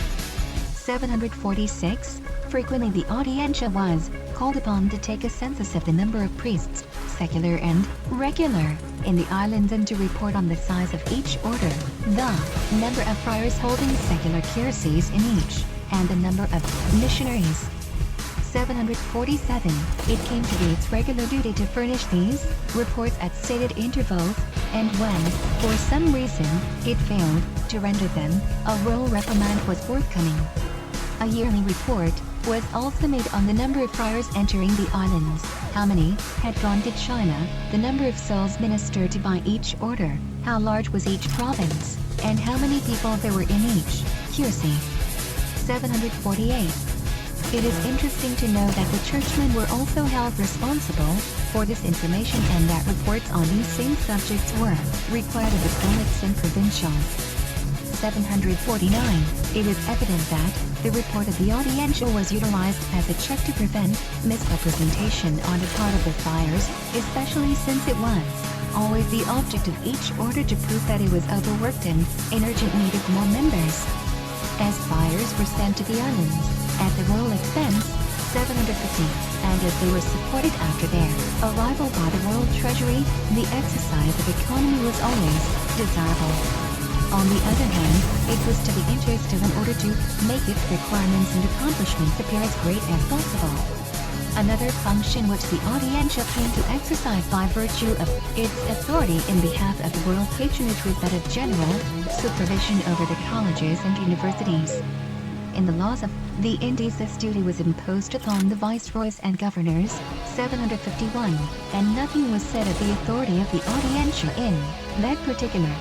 746. Frequently the Audiencia was called upon to take a census of the number of priests, secular and regular, in the islands and to report on the size of each order, the number of friars holding secular curacies in each, and the number of missionaries. 747. It came to be its regular duty to furnish these reports at stated intervals, and when, for some reason, it failed to render them, a royal reprimand was forthcoming. A yearly report was also made on the number of friars entering the islands, how many had gone to China, the number of souls ministered to by each order, how large was each province, and how many people there were in each curacy. 748. It is interesting to know that the churchmen were also held responsible for this information and that reports on these same subjects were required of the prelates and provincials. 749. It is evident that the report of the Audiencia was utilized as a check to prevent misrepresentation on the part of the friars, especially since it was always the object of each order to prove that it was overworked and in urgent need of more members. As friars were sent to the islands at the royal expense, 750, and as they were supported after their arrival by the royal treasury, the exercise of economy was always desirable. On the other hand, it was to the interest of an order to make its requirements and accomplishments appear as great as possible. Another function which the Audiencia came to exercise by virtue of its authority in behalf of the royal patronage was that of general supervision over the colleges and universities. In the laws of the Indies this duty was imposed upon the viceroys and governors, 751, and nothing was said of the authority of the Audiencia in that particular.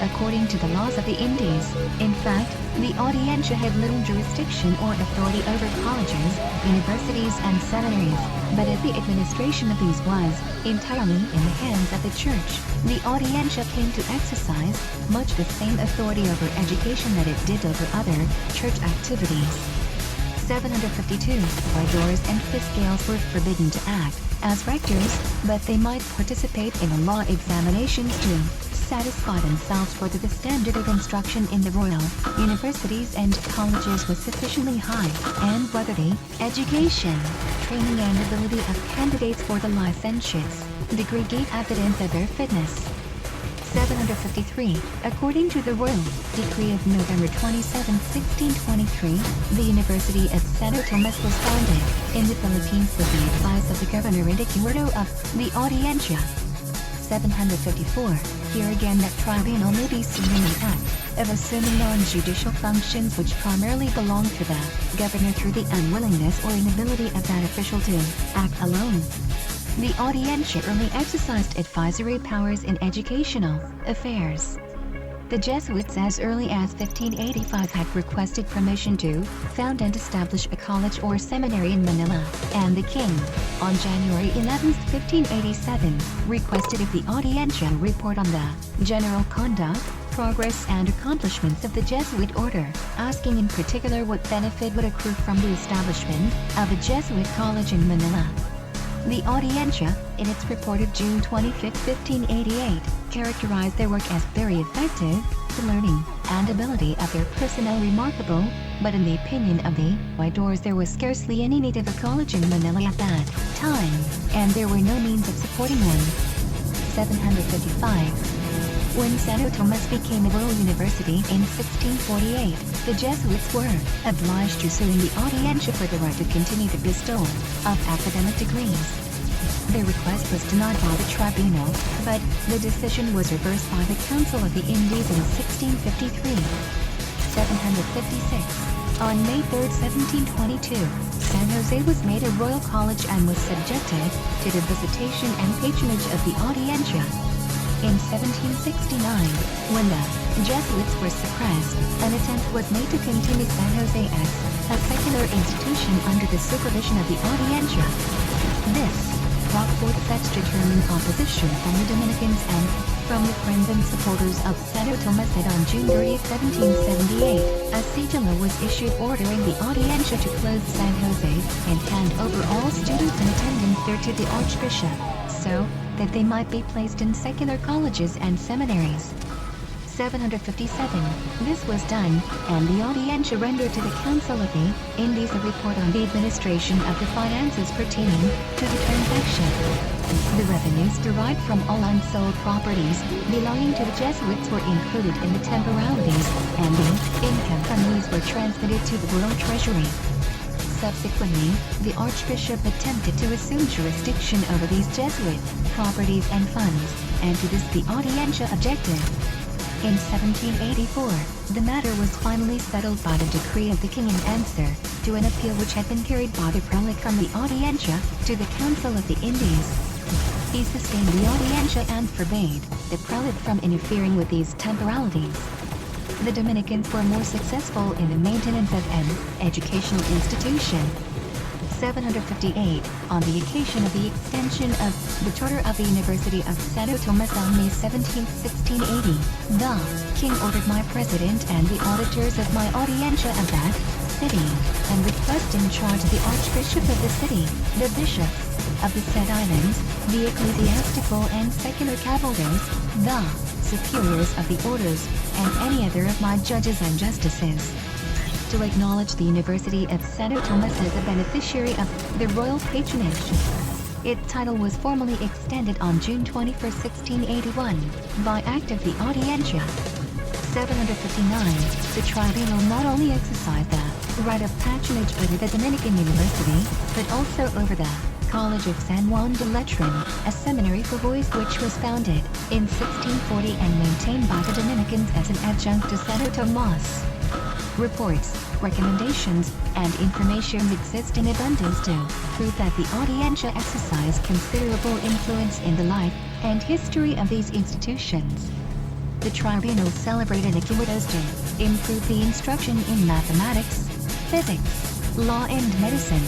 According to the laws of the Indies, in fact, the Audiencia had little jurisdiction or authority over colleges, universities and seminaries, but as the administration of these was entirely in the hands of the church, the Audiencia came to exercise much the same authority over education that it did over other church activities. 752, Widors and Fiscales were forbidden to act as rectors, but they might participate in the law examinations to satisfy themselves whether the standard of instruction in the royal universities and colleges was sufficiently high, and whether the education, training and ability of candidates for the licentiate's degree gave evidence of their fitness. 753, according to the Royal Decree of November 27, 1623, the University of Santo Tomas was founded in the Philippines with the advice of the Governor and Acuerdo of the Audiencia. 754, here again that tribunal may be seen in the act of assuming non-judicial functions which primarily belong to the governor through the unwillingness or inability of that official to act alone. The Audiencia only exercised advisory powers in educational affairs. The Jesuits as early as 1585 had requested permission to found and establish a college or seminary in Manila, and the king, on January 11, 1587, requested of the Audiencia report on the general conduct, progress and accomplishments of the Jesuit order, asking in particular what benefit would accrue from the establishment of a Jesuit college in Manila. The Audiencia, in its report of June 25, 1588, characterized their work as very effective, the learning and ability of their personnel remarkable, but in the opinion of the Widors there was scarcely any need of a college in Manila at that time, and there were no means of supporting one. 755. When Santo Tomas became a royal university in 1648, the Jesuits were obliged to sue the Audiencia for the right to continue the bestowal of academic degrees. Their request was denied by the tribunal, but the decision was reversed by the Council of the Indies in 1653. 756. On May 3, 1722, San Jose was made a royal college and was subjected to the visitation and patronage of the Audiencia. In 1769, when the Jesuits were suppressed, an attempt was made to continue San Jose as a secular institution under the supervision of the Audiencia. This brought forth such determined opposition from the Dominicans and from the friends and supporters of Santo Tomas that on June 30, 1778, a sigilla was issued ordering the Audiencia to close San Jose and hand over all students and attendants there to the Archbishop, so that they might be placed in secular colleges and seminaries. 757. This was done, and the Audiencia rendered to the Council of the Indies a report on the administration of the finances pertaining to the transaction. The revenues derived from all unsold properties belonging to the Jesuits were included in the temporalities, and the income from these were transmitted to the royal treasury. Subsequently, the Archbishop attempted to assume jurisdiction over these Jesuit properties and funds, and to this the Audiencia objected. In 1784, the matter was finally settled by the decree of the king in answer to an appeal which had been carried by the prelate from the Audiencia to the Council of the Indies. He sustained the Audiencia and forbade the prelate from interfering with these temporalities. The Dominicans were more successful in the maintenance of an educational institution. 758, on the occasion of the extension of the charter of the University of Santo Tomas on May 17, 1680, the king ordered my president and the auditors of my Audiencia of that city, and with first in charge the Archbishop of the city, the bishops of the said islands, the ecclesiastical and secular cavaliers, the superiors of the orders, and any other of my judges and justices, to acknowledge the University of Santo Tomas as a beneficiary of the royal patronage. Its title was formally extended on June 21, 1681, by act of the Audiencia. 759, the tribunal not only exercised the right of patronage over the Dominican University, but also over the College of San Juan de Letran, a seminary for boys which was founded in 1640 and maintained by the Dominicans as an adjunct to Santo Tomas. Reports, recommendations, and information exist in abundance to prove that the Audiencia exercised considerable influence in the life and history of these institutions. The tribunal celebrated acuerdos to improve the instruction in mathematics, physics, law and medicine.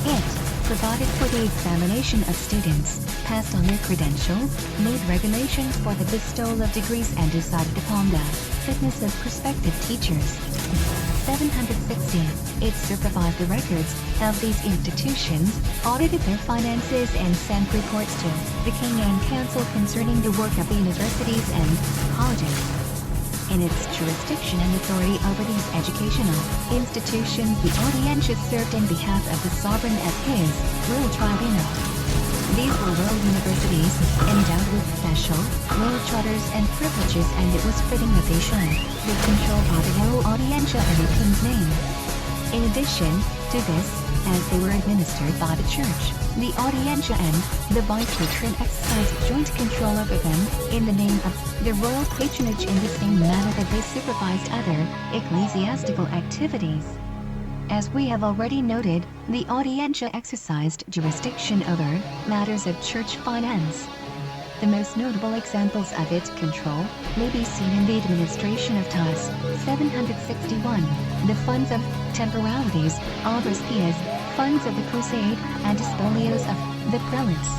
It provided for the examination of students, passed on their credentials, made regulations for the bestowal of degrees and decided upon the fitness of prospective teachers. 760, it supervised the records of these institutions, audited their finances and sent reports to the King and Council concerning the work of the universities and colleges. In its jurisdiction and authority over these educational institutions, the Audiencia served in behalf of the sovereign as his royal tribunal. These were royal universities, endowed with special, royal charters and privileges, and it was fitting that they should be controlled by the royal Audiencia in the king's name. In addition to this, as they were administered by the church, the Audiencia and the vice-patron exercised joint control over them in the name of the royal patronage in the same manner that they supervised other ecclesiastical activities. As we have already noted, the Audiencia exercised jurisdiction over matters of church finance. The most notable examples of its control may be seen in the administration of TAS 761, the funds of temporalities, obras pias, funds of the crusade, and spolios of the prelates.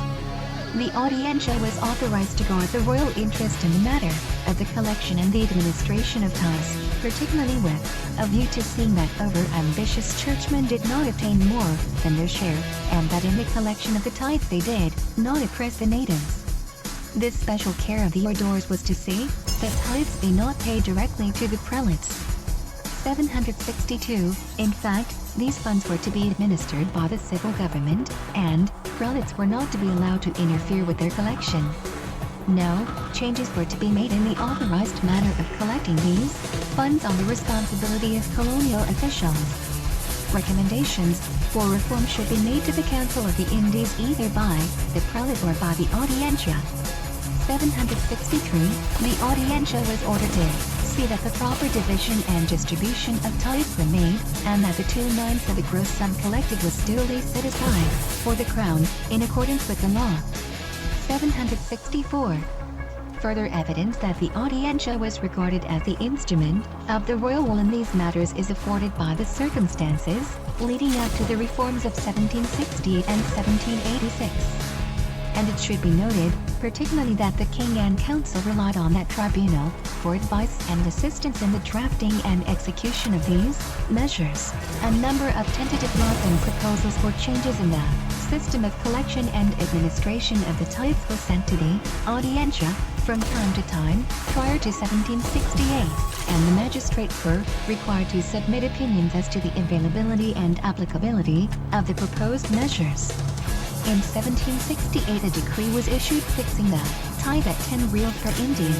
The Audiencia was authorized to guard the royal interest in the matter of the collection and the administration of tithes, particularly with a view to seeing that over-ambitious churchmen did not obtain more than their share, and that in the collection of the tithes they did not oppress the natives. This special care of the orders was to see that tithes be not paid directly to the prelates. 762, in fact, these funds were to be administered by the civil government, and prelates were not to be allowed to interfere with their collection. No changes were to be made in the authorized manner of collecting these funds on the responsibility of colonial officials. Recommendations for reform should be made to the Council of the Indies either by the prelate or by the Audiencia. 763, the Audiencia was ordered to see that the proper division and distribution of tithes were made, and that the 2/9 of the gross sum collected was duly set aside for the crown, in accordance with the law. 764. Further evidence that the Audiencia was regarded as the instrument of the royal will in these matters is afforded by the circumstances leading up to the reforms of 1768 and 1786. And it should be noted, particularly, that the King and Council relied on that tribunal for advice and assistance in the drafting and execution of these measures. A number of tentative laws and proposals for changes in the system of collection and administration of the tithes was sent to the Audiencia from time to time prior to 1768, and the magistrates were required to submit opinions as to the availability and applicability of the proposed measures. In 1768 a decree was issued fixing the tithe at 10 real per Indian.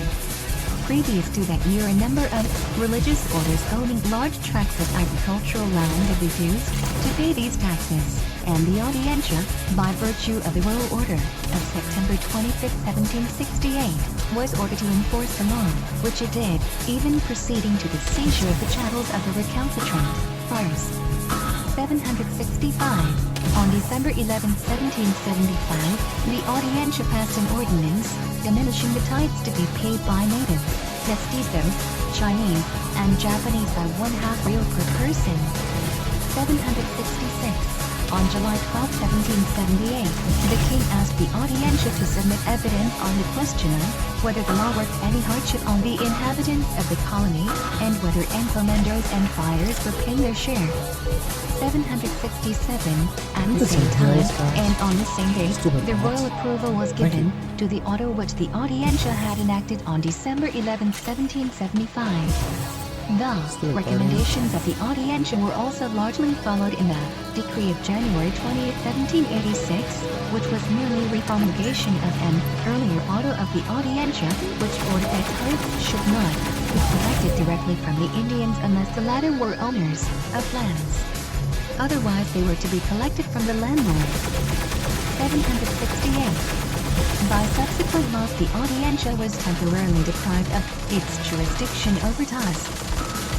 Previous to that year a number of religious orders owning large tracts of agricultural land had refused to pay these taxes, and the Audiencia, by virtue of the royal order of September 25, 1768, was ordered to enforce the law, which it did, even proceeding to the seizure of the chattels of the recalcitrant friars. 765. On December 11, 1775, the Audiencia passed an ordinance diminishing the tithes to be paid by natives, mestizos, Chinese, and Japanese by 1/2 real per person. 766. On July 12, 1778, the king asked the Audiencia to submit evidence on the question of whether the law worked any hardship on the inhabitants of the colony, and whether encomendos and friars were paying their share. 767, at the same time, and on the same day, the royal approval was given to the order which the Audiencia had enacted on December 11, 1775. The recommendations of the Audiencia were also largely followed in the decree of January 20, 1786, which was merely reformulation of an earlier order of the Audiencia, which ordered that tithes should not be collected directly from the Indians unless the latter were owners of lands. Otherwise they were to be collected from the landlord. 768. By subsequent laws the Audiencia was temporarily deprived of its jurisdiction over tithes.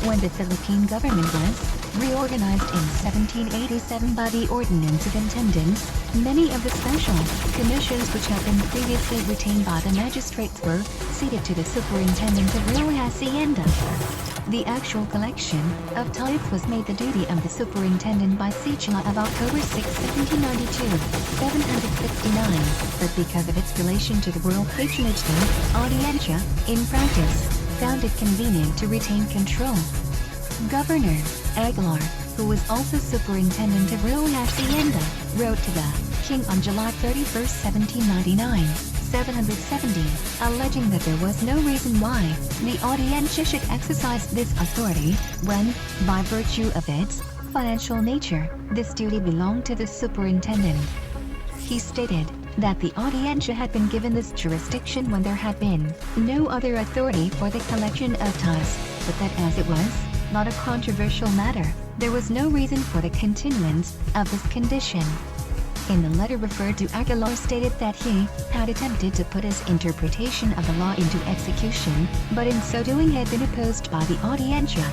When the Philippine government was reorganized in 1787 by the Ordinance of Intendants, many of the special commissions which had been previously retained by the magistrates were ceded to the superintendent of real hacienda. The actual collection of tithes was made the duty of the superintendent by cedula of October 6, 1792, 769, but because of its relation to the royal patronage the Audiencia, in practice, found it convenient to retain control. Governor Aguilar, who was also superintendent of Real Hacienda, wrote to the king on July 31, 1799, 770, alleging that there was no reason why the Audiencia should exercise this authority, when, by virtue of its financial nature, this duty belonged to the superintendent. He stated that the Audiencia had been given this jurisdiction when there had been no other authority for the collection of tithes, but that as it was not a controversial matter, there was no reason for the continuance of this condition. In the letter referred to, Aguilar stated that he had attempted to put his interpretation of the law into execution, but in so doing had been opposed by the Audiencia.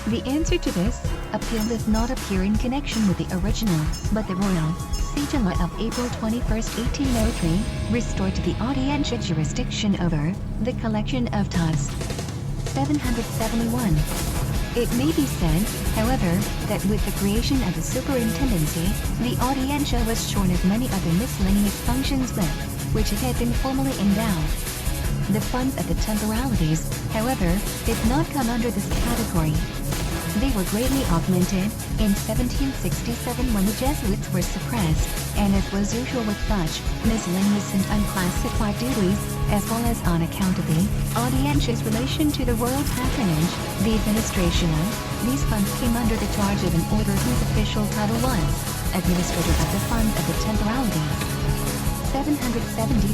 The answer to this appeal does not appear in connection with the original, but the royal sigilla of April 21, 1803, restored to the Audiencia jurisdiction over the collection of tithes. 771. It may be said, however, that with the creation of the superintendency, the Audiencia was shorn of many other miscellaneous functions with which it had been formally endowed. The funds of the temporalities, however, did not come under this category. They were greatly augmented in 1767 when the Jesuits were suppressed, and as was usual with such miscellaneous and unclassified duties, as well as on account of the Audiencia's relation to the royal patronage, the administration of these funds came under the charge of an order whose official title was Administrator of the Funds of the Temporalities. 772.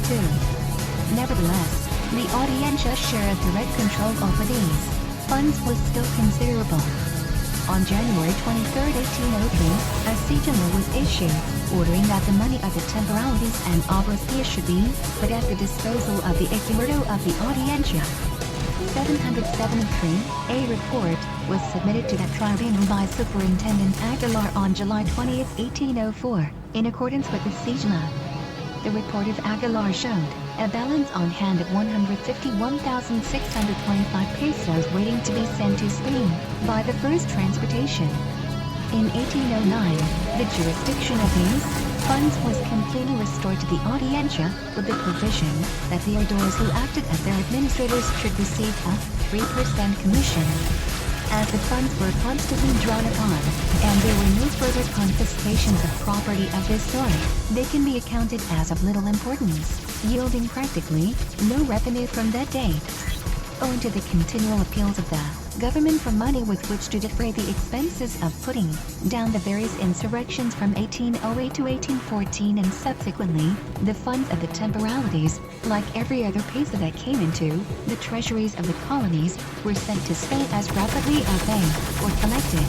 Nevertheless, the Audiencia's share of direct control over these funds was still considerable. On January 23, 1803, a sigilla was issued, ordering that the money of the temporalities and obras pias should be put at the disposal of the Ejido of the Audiencia. 773, a report was submitted to that tribunal by Superintendent Aguilar on July 20, 1804, in accordance with the sigilla. The report of Aguilar showed a balance on hand of 151,625 pesos waiting to be sent to Spain by the first transportation. In 1809, the jurisdiction of these funds was completely restored to the Audiencia, with the provision that the oidores who acted as their administrators should receive a 3% commission. As the funds were constantly drawn upon, and there were no further confiscations of property of this sort, they can be accounted as of little importance, yielding practically no revenue from that date. Owing to the continual appeals of the government for money with which to defray the expenses of putting down the various insurrections from 1808 to 1814 and subsequently, the funds of the temporalities, like every other peso that came into the treasuries of the colonies, were sent to Spain as rapidly as they were collected.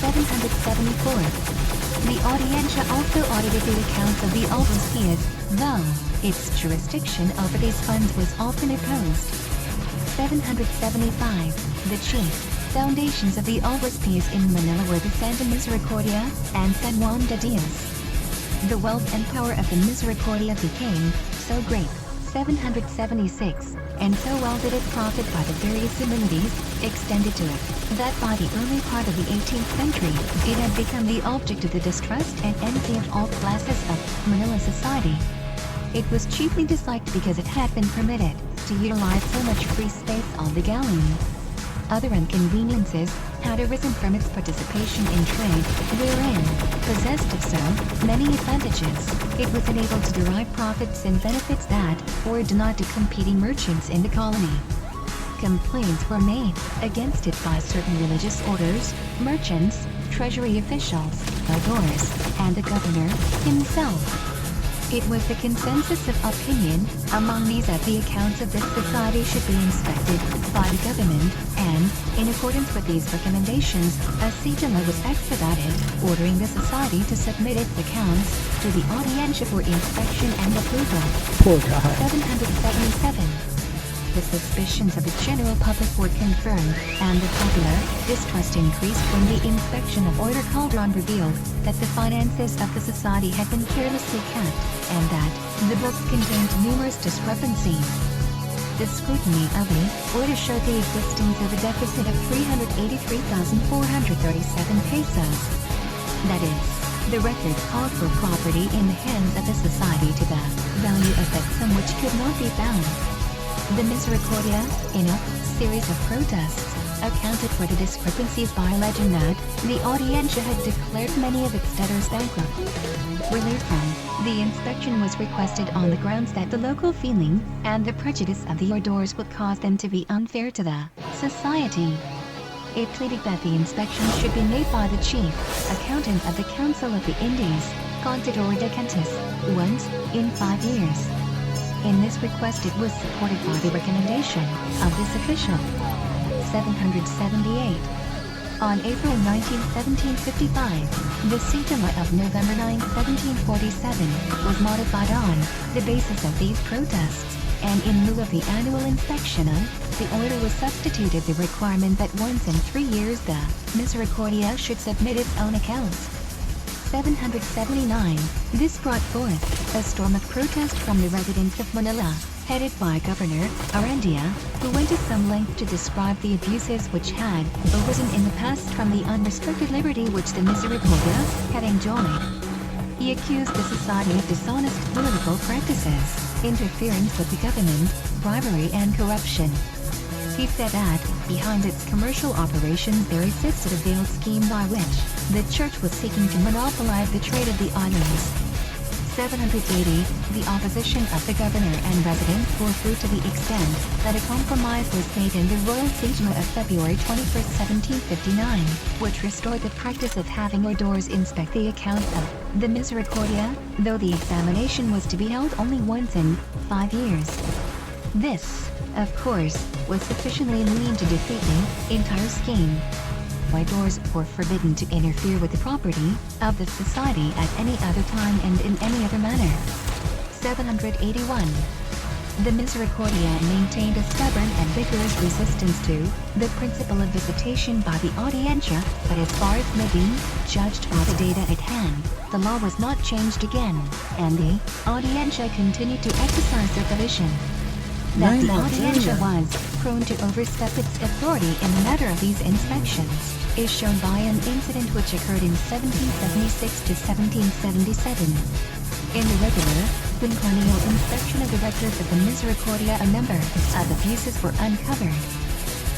774. The Audiencia also audited the accounts of the obras pias, though its jurisdiction over these funds was often opposed. 775. The chief foundations of the obras pias in Manila were the Santa Misericordia and San Juan de Dios. The wealth and power of the Misericordia became so great, 776, and so well did it profit by the various amenities extended to it, that by the early part of the 18th century, it had become the object of the distrust and envy of all classes of Manila society. It was chiefly disliked because it had been permitted to utilize so much free space on the galleon. Other inconveniences had arisen from its participation in trade, wherein, possessed of so many advantages, it was enabled to derive profits and benefits that were denied to competing merchants in the colony. Complaints were made against it by certain religious orders, merchants, treasury officials, oidores, and the governor himself. It was the consensus of opinion among these that the accounts of this society should be inspected by the government, and, in accordance with these recommendations, a sigilla was expedited, ordering the society to submit its accounts to the Audiencia for inspection and approval. Poor guy. 777. The suspicions of the general public were confirmed, and the popular distrust increased when the inspection of Oidor Calderon revealed that the finances of the society had been carelessly kept, and that the books contained numerous discrepancies. The scrutiny of the order showed the existence of a deficit of 383,437 pesos. That is, the record called for property in the hands of the society to the value of that sum which could not be found. The Misericordia, in a series of protests, accounted for the discrepancies by alleging that the Audiencia had declared many of its debtors bankrupt. Relief from the inspection was requested on the grounds that the local feeling and the prejudice of the oidores would cause them to be unfair to the society. It pleaded that the inspection should be made by the chief accountant of the Council of the Indies, Contador de Cuentas, once in 5 years. In this request it was supported by the recommendation of this official. 778. On April 19, 1755, the Cedula of November 9, 1747, was modified on the basis of these protests, and in lieu of the annual inspection the order was substituted the requirement that once in 3 years the Misericordia should submit its own accounts. 779. This brought forth a storm of protest from the residents of Manila, headed by Governor Arandia, who went to some length to describe the abuses which had arisen in the past from the unrestricted liberty which the Misericordia had enjoyed. He accused the society of dishonest political practices, interference with the government, bribery and corruption. He said that, behind its commercial operations there existed a veiled scheme by which the church was seeking to monopolize the trade of the islands. 780. The opposition of the governor and residents bore fruit to the extent that a compromise was made in the Royal Cedula of February 21, 1759, which restored the practice of having oidores inspect the accounts of the Misericordia, though the examination was to be held only once in 5 years. This, of course, was sufficiently lean to defeat the entire scheme. Oidores were forbidden to interfere with the property of the society at any other time and in any other manner. 781. The Misericordia maintained a stubborn and vigorous resistance to the principle of visitation by the Audiencia, but as far as may be judged by the data at hand, the law was not changed again, and the Audiencia continued to exercise their position. That the Audiencia was prone to overstep its authority in the matter of these inspections is shown by an incident which occurred in 1776 to 1777. In the regular, quinquennial inspection of the records of the Misericordia, a number of abuses were uncovered.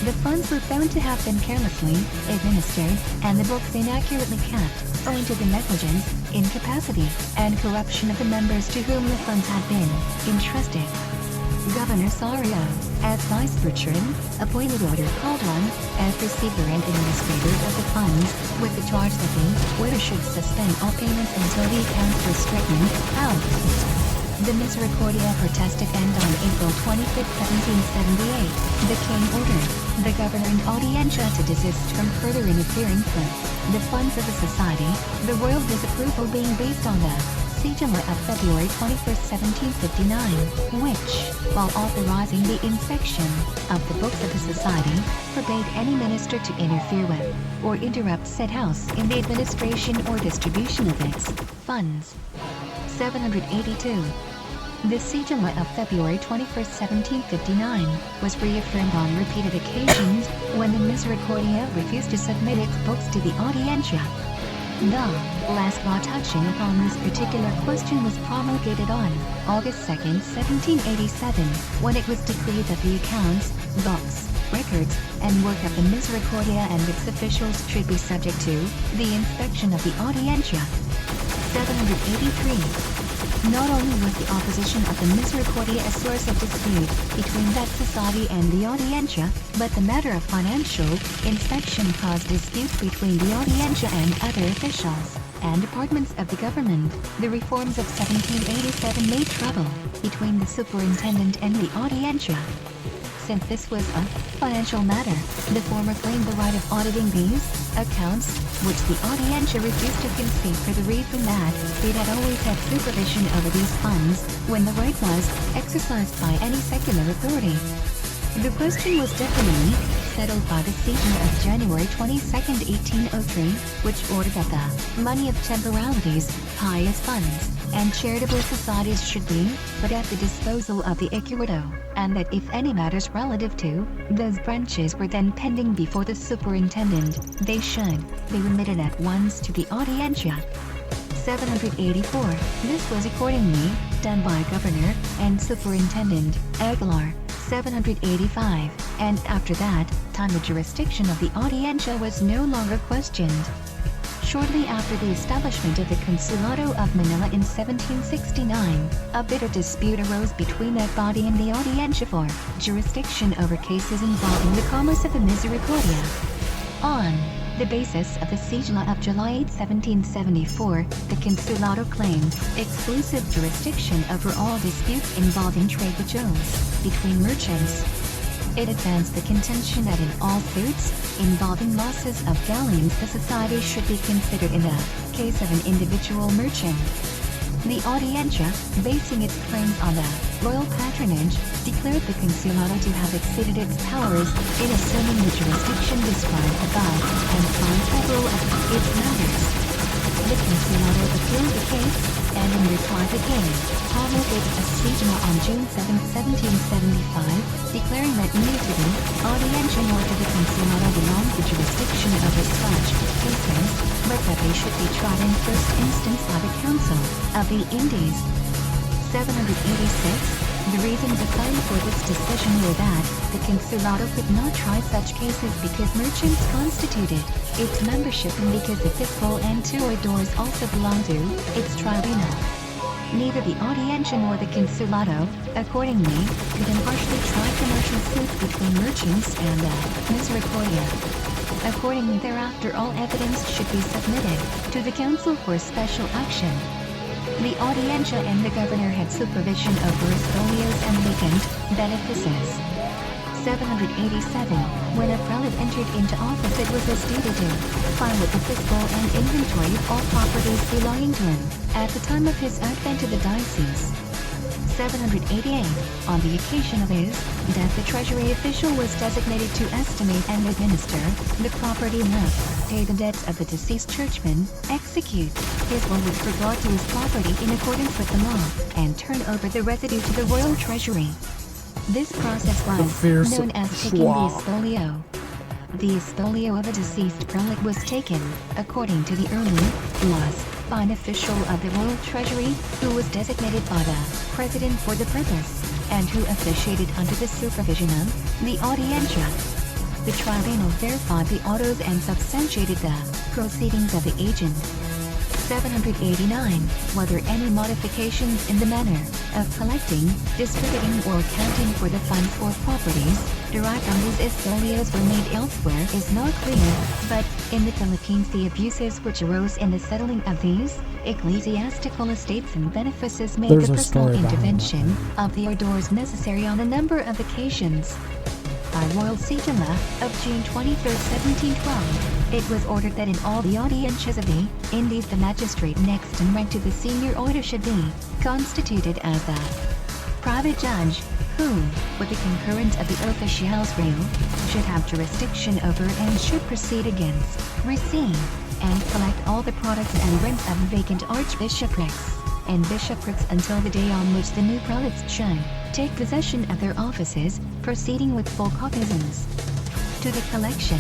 The funds were found to have been carelessly administered, and the books inaccurately kept, owing to the negligence, incapacity, and corruption of the members to whom the funds had been entrusted. Governor Sario, as vice patron, appointed Order Calderon as receiver and administrator of the funds, with the charge that the order should suspend all payments until the accounts were straightened out. The Misericordia protested, and on April 25, 1778, the king ordered the governor and Audiencia to desist from further interference with the funds of the society, the royal disapproval being based on the Cedula of February 21, 1759, which, while authorizing the inspection of the books of the society, forbade any minister to interfere with or interrupt said house in the administration or distribution of its funds. 782. The Cedula of February 21, 1759, was reaffirmed on repeated occasions when the Misericordia refused to submit its books to the Audiencia. The last law touching upon this particular question was promulgated on August 2, 1787, when it was decreed that the accounts, books, records, and work of the Misericordia and its officials should be subject to the inspection of the Audiencia. 783. Not only was the opposition of the Misericordia a source of dispute between that society and the Audiencia, but the matter of financial inspection caused disputes between the Audiencia and other officials and departments of the government. The reforms of 1787 made trouble between the superintendent and the Audiencia. Since this was a financial matter, the former claimed the right of auditing these accounts, which the Audiencia refused to concede for the reason that it had always had supervision over these funds, when the right was exercised by any secular authority. The question was definitely settled by the Cedula of January 22, 1803, which ordered that the money of temporalities, pious funds, and charitable societies should be put at the disposal of the Ecuador, and that if any matters relative to those branches were then pending before the superintendent, they should be remitted at once to the Audiencia. 784. This was accordingly done by Governor and Superintendent Aguilar. 785, and after that time the jurisdiction of the Audiencia was no longer questioned. Shortly after the establishment of the Consulado of Manila in 1769, a bitter dispute arose between that body and the Audiencia for jurisdiction over cases involving the commerce of the Misericordia. On the basis of the Sigla of July 8, 1774, the Consulado claimed exclusive jurisdiction over all disputes involving trade which between merchants. It advanced the contention that in all suits involving losses of galleons the society should be considered in the case of an individual merchant. The Audiencia, basing its claims on the royal patronage, declared the Consulado to have exceeded its powers in assuming the jurisdiction described above and fined several of its members. The Consulado appealed the case, and in reply the king promulgated a sigla on June 7, 1775, declaring that neither to the Audiencia nor to the Consulado belonged the jurisdiction over such cases, but that they should be tried in first instance by the Council of the Indies. 786. The reasons assigned for this decision were that the Consulado could not try such cases because merchants constituted its membership and because the fiscal and two oidores also belonged to its tribunal. Neither the Audiencia nor the Consulado, accordingly, could impartially try commercial suits between merchants and the Misericordia. Accordingly thereafter all evidence should be submitted to the Council for special action. The Audiencia and the governor had supervision over spolios and vacant benefices. 787. When a prelate entered into office it was his duty to file with the fiscal and inventory of all properties belonging to him at the time of his advent to the diocese. 788. On the occasion of his death the treasury official was designated to estimate and administer the property left, pay the debts of the deceased churchman, execute his will with regard to his property in accordance with the law, and turn over the residue to the royal treasury. This process was known as taking the spolio. The spolio of a deceased prelate was taken, according to the early laws, by an official of the royal treasury, who was designated by the president for the purpose, and who officiated under the supervision of the Audiencia. The tribunal verified the autos and substantiated the proceedings of the agent. 789. Whether any modifications in the manner of collecting, distributing or accounting for the funds or properties derived from these spolios were made elsewhere is not clear, but, in the Philippines the abuses which arose in the settling of these ecclesiastical estates and benefices made the personal intervention of the oidores necessary on a number of occasions. By Royal Sigla of June 23, 1712, it was ordered that in all the Audiencias of the Indies the magistrate next in rank to the senior order should be constituted as a private judge, who, with the concurrence of the Oficiales Real, should have jurisdiction over and should proceed against, receive, and collect all the products and rents of vacant archbishoprics and bishoprics until the day on which the new prelates should take possession of their offices, proceeding with full cognizance to the collection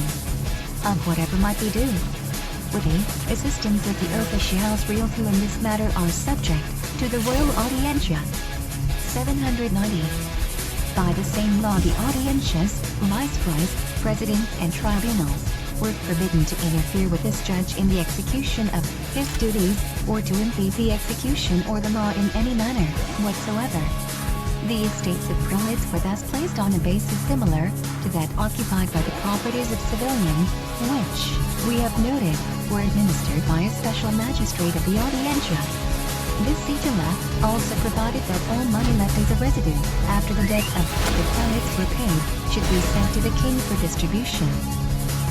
of whatever might be due, with the assistance of the Oficiales Real who in this matter are subject to the Royal Audiencia. 790. By the same law the Audiencias, viceroys, presidents and tribunals were forbidden to interfere with this judge in the execution of his duties, or to impede the execution or the law in any manner whatsoever. The estates of prelates were thus placed on a basis similar to that occupied by the properties of civilians, which, we have noted, were administered by a special magistrate of the Audiencia. This sigla also provided that all money left as a residue after the death of the prelates were paid should be sent to the king for distribution.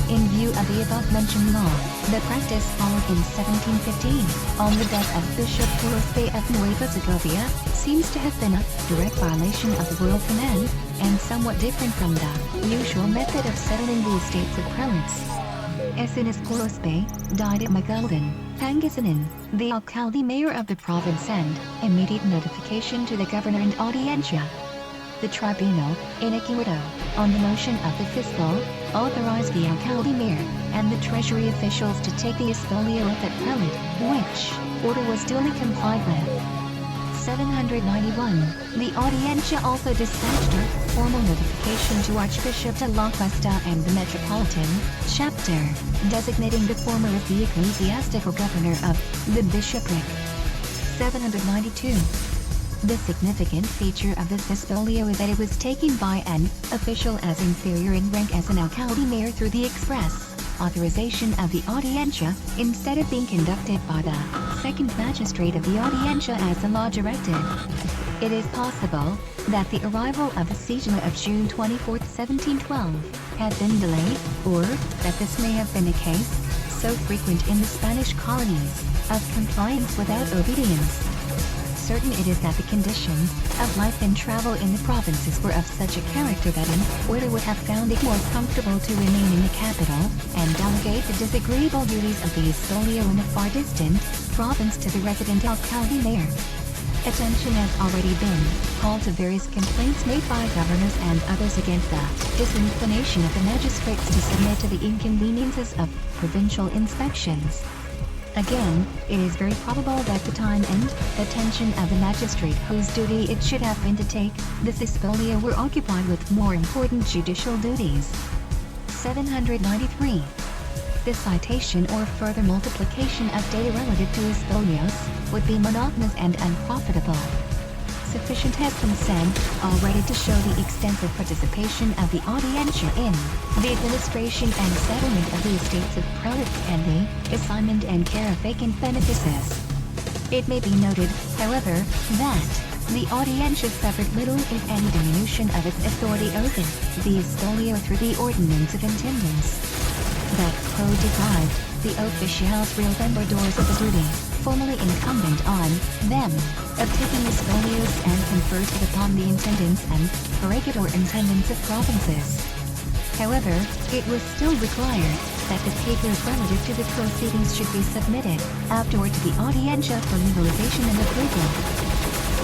In view of the above-mentioned law, the practice followed in 1715, on the death of Bishop Gorospe of Nueva Segovia, seems to have been a direct violation of the royal command, and somewhat different from the usual method of settling the estates of prelates. As soon as Gorospe died at Magaldan, Pangasinan, the alcalde mayor of the province sent immediate notification to the governor and Audiencia. The tribunal, in equito, on the motion of the fiscal, authorized the alcalde mayor and the treasury officials to take the spolio of that prelate, which order was duly complied with. 791, the Audiencia also dispatched a formal notification to Archbishop de la Cuesta and the Metropolitan Chapter, designating the former as the ecclesiastical governor of the bishopric. 792. The significant feature of the Cespolio is that it was taken by an official as inferior in rank as an alcalde mayor through the express authorization of the Audiencia, instead of being conducted by the second magistrate of the Audiencia as the law directed. It is possible that the arrival of the sigilla of June 24, 1712, had been delayed, or that this may have been a case, so frequent in the Spanish colonies, of compliance without obedience. Certain it is that the conditions of life and travel in the provinces were of such a character that an order would have found it more comfortable to remain in the capital and delegate the disagreeable duties of the Espolio in a far distant province to the resident alcalde mayor. Attention has already been called to various complaints made by governors and others against the disinclination of the magistrates to submit to the inconveniences of provincial inspections. Again, it is very probable that the time and attention of the magistrate whose duty it should have been to take the Cespolio were occupied with more important judicial duties. 793. The citation or further multiplication of data relative to Espolios would be monotonous and unprofitable. Sufficient has been said already to show the extensive participation of the Audiencia in the administration and settlement of the estates of prelates and the assignment and care of vacant benefices. It may be noted, however, that the Audiencia suffered little if any diminution of its authority over the Espolio through the ordinance of intendance. That deprived the oficiales real vendedores of the duty formerly incumbent on them of taking Espolios and conferred it upon the intendants and corregidor intendants of provinces. However, it was still required that the papers relative to the proceedings should be submitted afterward to the Audiencia for legalization and approval.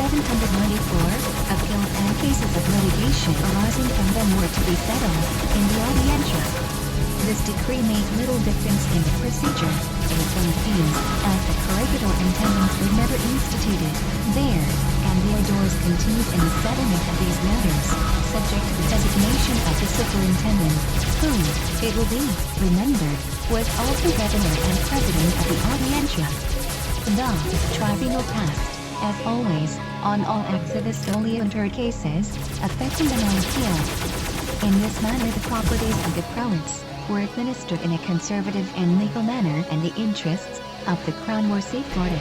794, appeals and cases of litigation arising from them were to be settled in the Audiencia. This decree made little difference in the procedure in the Philippines, as the corregidor intendants were never instituted there, and the auditors continued in the settlement of these matters, subject to the designation of the superintendent, who, it will be remembered, was also governor and president of the Audiencia. The tribunal passed, as always, on all acts of Espolio and cases affecting the non-appeal. In this manner the properties of the prelates were administered in a conservative and legal manner, and the interests of the crown were safeguarded.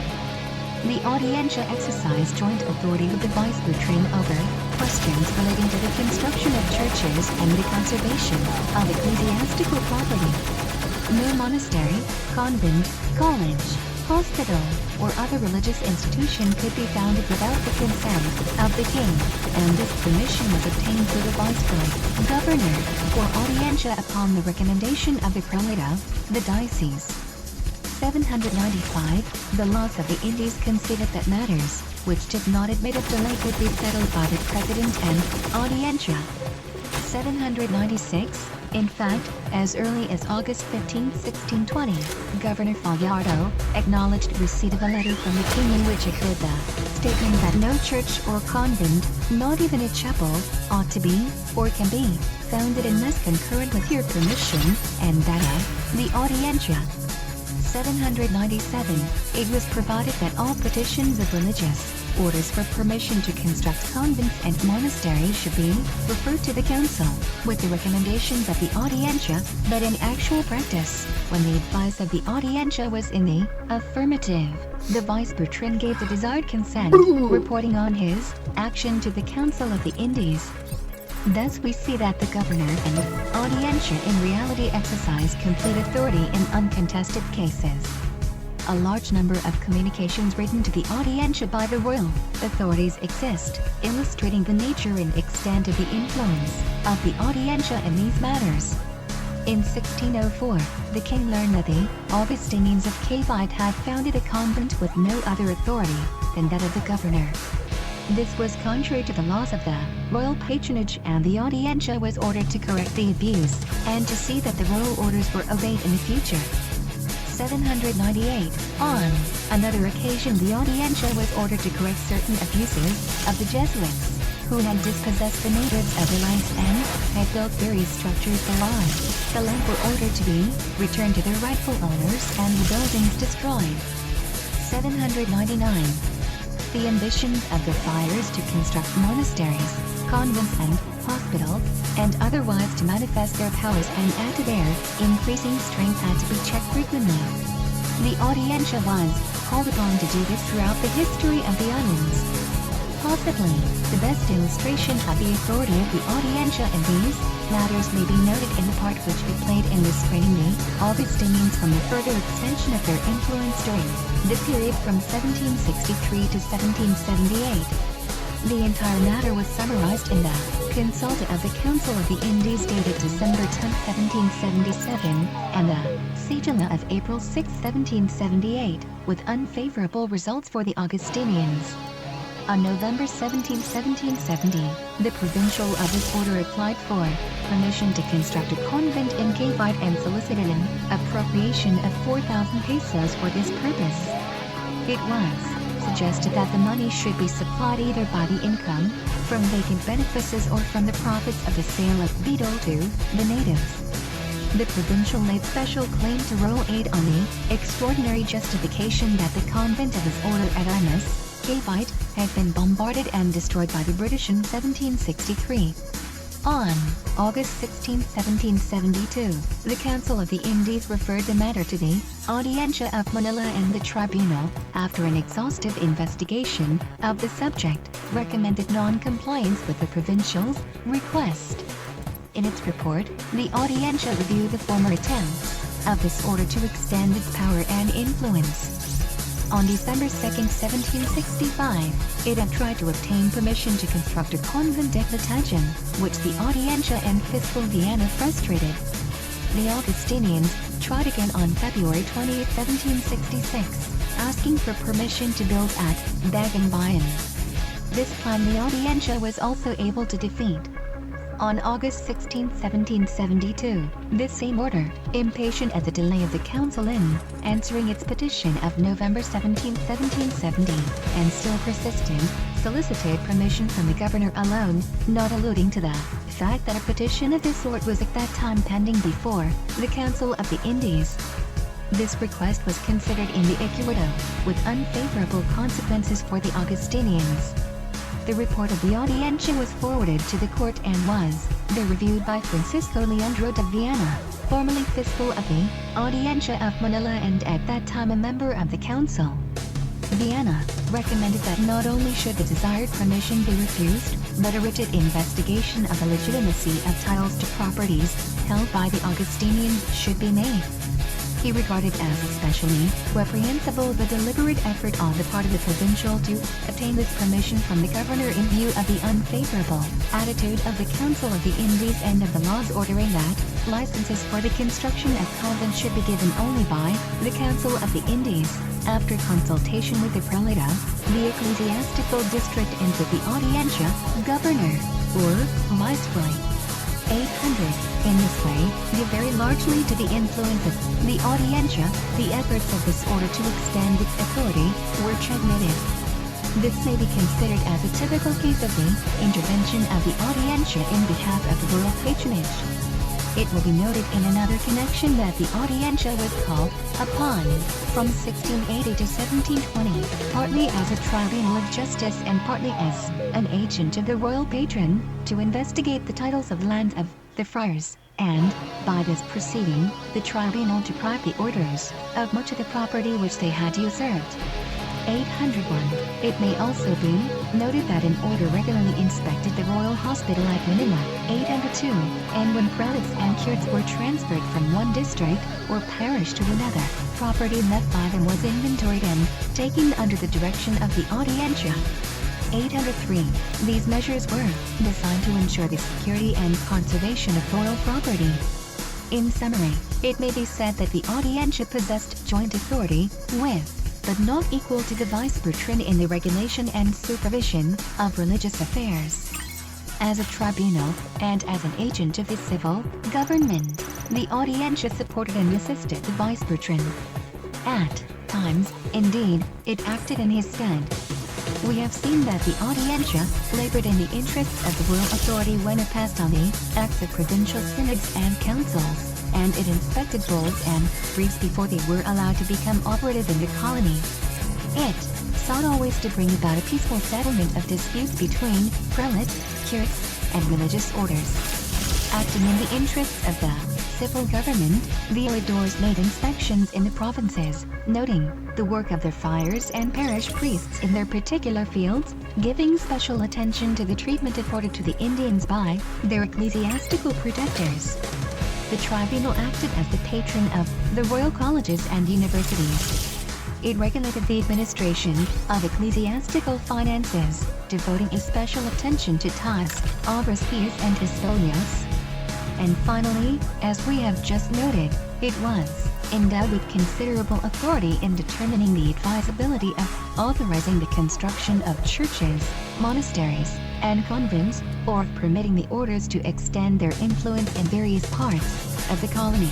The Audiencia exercised joint authority with the vice-butrin over questions relating to the construction of churches and the conservation of ecclesiastical property. No monastery, convent, college, hospital, or other religious institution could be founded without the consent of the king, and this permission was obtained through the viceroy, governor, or Audiencia upon the recommendation of the prelate of the diocese. 795, the laws of the Indies conceded that matters which did not admit of delay could be settled by the president and Audiencia. 796, in fact, as early as August 15, 1620, Governor Fajardo acknowledged receipt of a letter from the king in which occurred the statement that no church or convent, not even a chapel, ought to be, or can be, founded unless concurrent with your permission, and that of the Audiencia. 797, it was provided that all petitions of religious orders for permission to construct convents and monasteries should be referred to the council, with the recommendations of the Audiencia, but in actual practice, when the advice of the Audiencia was in the affirmative, the vice-butrin gave the desired consent, reporting on his action to the Council of the Indies. Thus we see that the governor and Audiencia in reality exercise complete authority in uncontested cases. A large number of communications written to the Audiencia by the royal authorities exist, illustrating the nature and extent of the influence of the Audiencia in these matters. In 1604, the king learned that the Augustinians of Cavite had founded a convent with no other authority than that of the governor. This was contrary to the laws of the royal patronage, and the Audiencia was ordered to correct the abuse and to see that the royal orders were obeyed in the future. 798. On another occasion, the Audiencia was ordered to correct certain abuses of the Jesuits, who had dispossessed the natives of the lands and had built various structures thereon. The land were ordered to be returned to their rightful owners and the buildings destroyed. 799. The ambitions of the friars to construct monasteries, convents and hospitals, and otherwise to manifest their powers and add to their increasing strength had to be checked frequently. The Audiencia was called upon to do this throughout the history of the islands. Possibly, the best illustration of the authority of the Audiencia in these matters may be noted in the part which it played in restraining the Augustinians from the further extension of their influence during the period from 1763 to 1778. The entire matter was summarized in the Consulta of the Council of the Indies dated December 10, 1777, and the Sigilla of April 6, 1778, with unfavorable results for the Augustinians. On November 17, 1770, the provincial of this order applied for permission to construct a convent in Cavite and solicited an appropriation of 4,000 pesos for this purpose. It was suggested that the money should be supplied either by the income from vacant benefices or from the profits of the sale of betel to the natives. The provincial laid special claim to royal aid on the extraordinary justification that the convent of his order at Imus, Cavite, had been bombarded and destroyed by the British in 1763. On August 16, 1772, the Council of the Indies referred the matter to the Audiencia of Manila, and the tribunal, after an exhaustive investigation of the subject, recommended non-compliance with the provincial's request. In its report, the Audiencia reviewed the former attempts of this order to extend its power and influence. On December 2, 1765, it had tried to obtain permission to construct a convent at Batagan, which the Audiencia and Fiscal Viana frustrated. The Augustinians tried again on February 20, 1766, asking for permission to build at Bagumbayan. This plan the Audiencia was also able to defeat. On August 16, 1772, this same order, impatient at the delay of the council in answering its petition of November 17, 1770, and still persistent, solicited permission from the governor alone, not alluding to the fact that a petition of this sort was at that time pending before the Council of the Indies. This request was considered in the Ecuador, with unfavorable consequences for the Augustinians. The report of the Audiencia was forwarded to the court and was there reviewed by Francisco Leandro de Viana, formerly fiscal of the Audiencia of Manila and at that time a member of the council. Viana recommended that not only should the desired permission be refused, but a rigid investigation of the legitimacy of titles to properties held by the Augustinians should be made. He regarded as especially reprehensible the deliberate effort on the part of the provincial to obtain this permission from the governor in view of the unfavorable attitude of the Council of the Indies and of the laws ordering that licenses for the construction of convents should be given only by the Council of the Indies, after consultation with the prelate of the ecclesiastical district and with the Audiencia, governor, or viceroy. 800. In this way, due very largely to the influence of the Audiencia, the efforts of this order to extend its authority were checkmated. This may be considered as a typical case of the intervention of the Audiencia in behalf of the royal patronage. It will be noted in another connection that the Audiencia was called upon from 1680 to 1720, partly as a tribunal of justice and partly as an agent of the royal patron, to investigate the titles of lands of the friars, and, by this proceeding, the tribunal deprived the orders of much of the property which they had usurped. 801. It may also be noted that an order regularly inspected the Royal Hospital at Manila, 802, and when prelates and curates were transferred from one district or parish to another, property left by them was inventoried and taken under the direction of the Audiencia. 803. These measures were designed to ensure the security and conservation of royal property. In summary, it may be said that the Audiencia possessed joint authority with, but not equal to the vice-patron in the regulation and supervision of religious affairs. As a tribunal, and as an agent of the civil government, the Audiencia supported and assisted the vice-patron. At times, indeed, it acted in his stead. We have seen that the Audientia labored in the interests of the royal authority when it passed on the acts of provincial synods and councils, and it inspected bulls and briefs before they were allowed to become operative in the colony. It sought always to bring about a peaceful settlement of disputes between prelates, curates, and religious orders. Acting in the interests of the civil government, the electors made inspections in the provinces, noting the work of their friars and parish priests in their particular fields, giving special attention to the treatment afforded to the Indians by their ecclesiastical protectors. The tribunal acted as the patron of the royal colleges and universities. It regulated the administration of ecclesiastical finances, devoting especial attention to tithes, obras pias and espolios. And finally, as we have just noted, it was endowed with considerable authority in determining the advisability of authorizing the construction of churches, monasteries, and convents, or permitting the orders to extend their influence in various parts of the colony.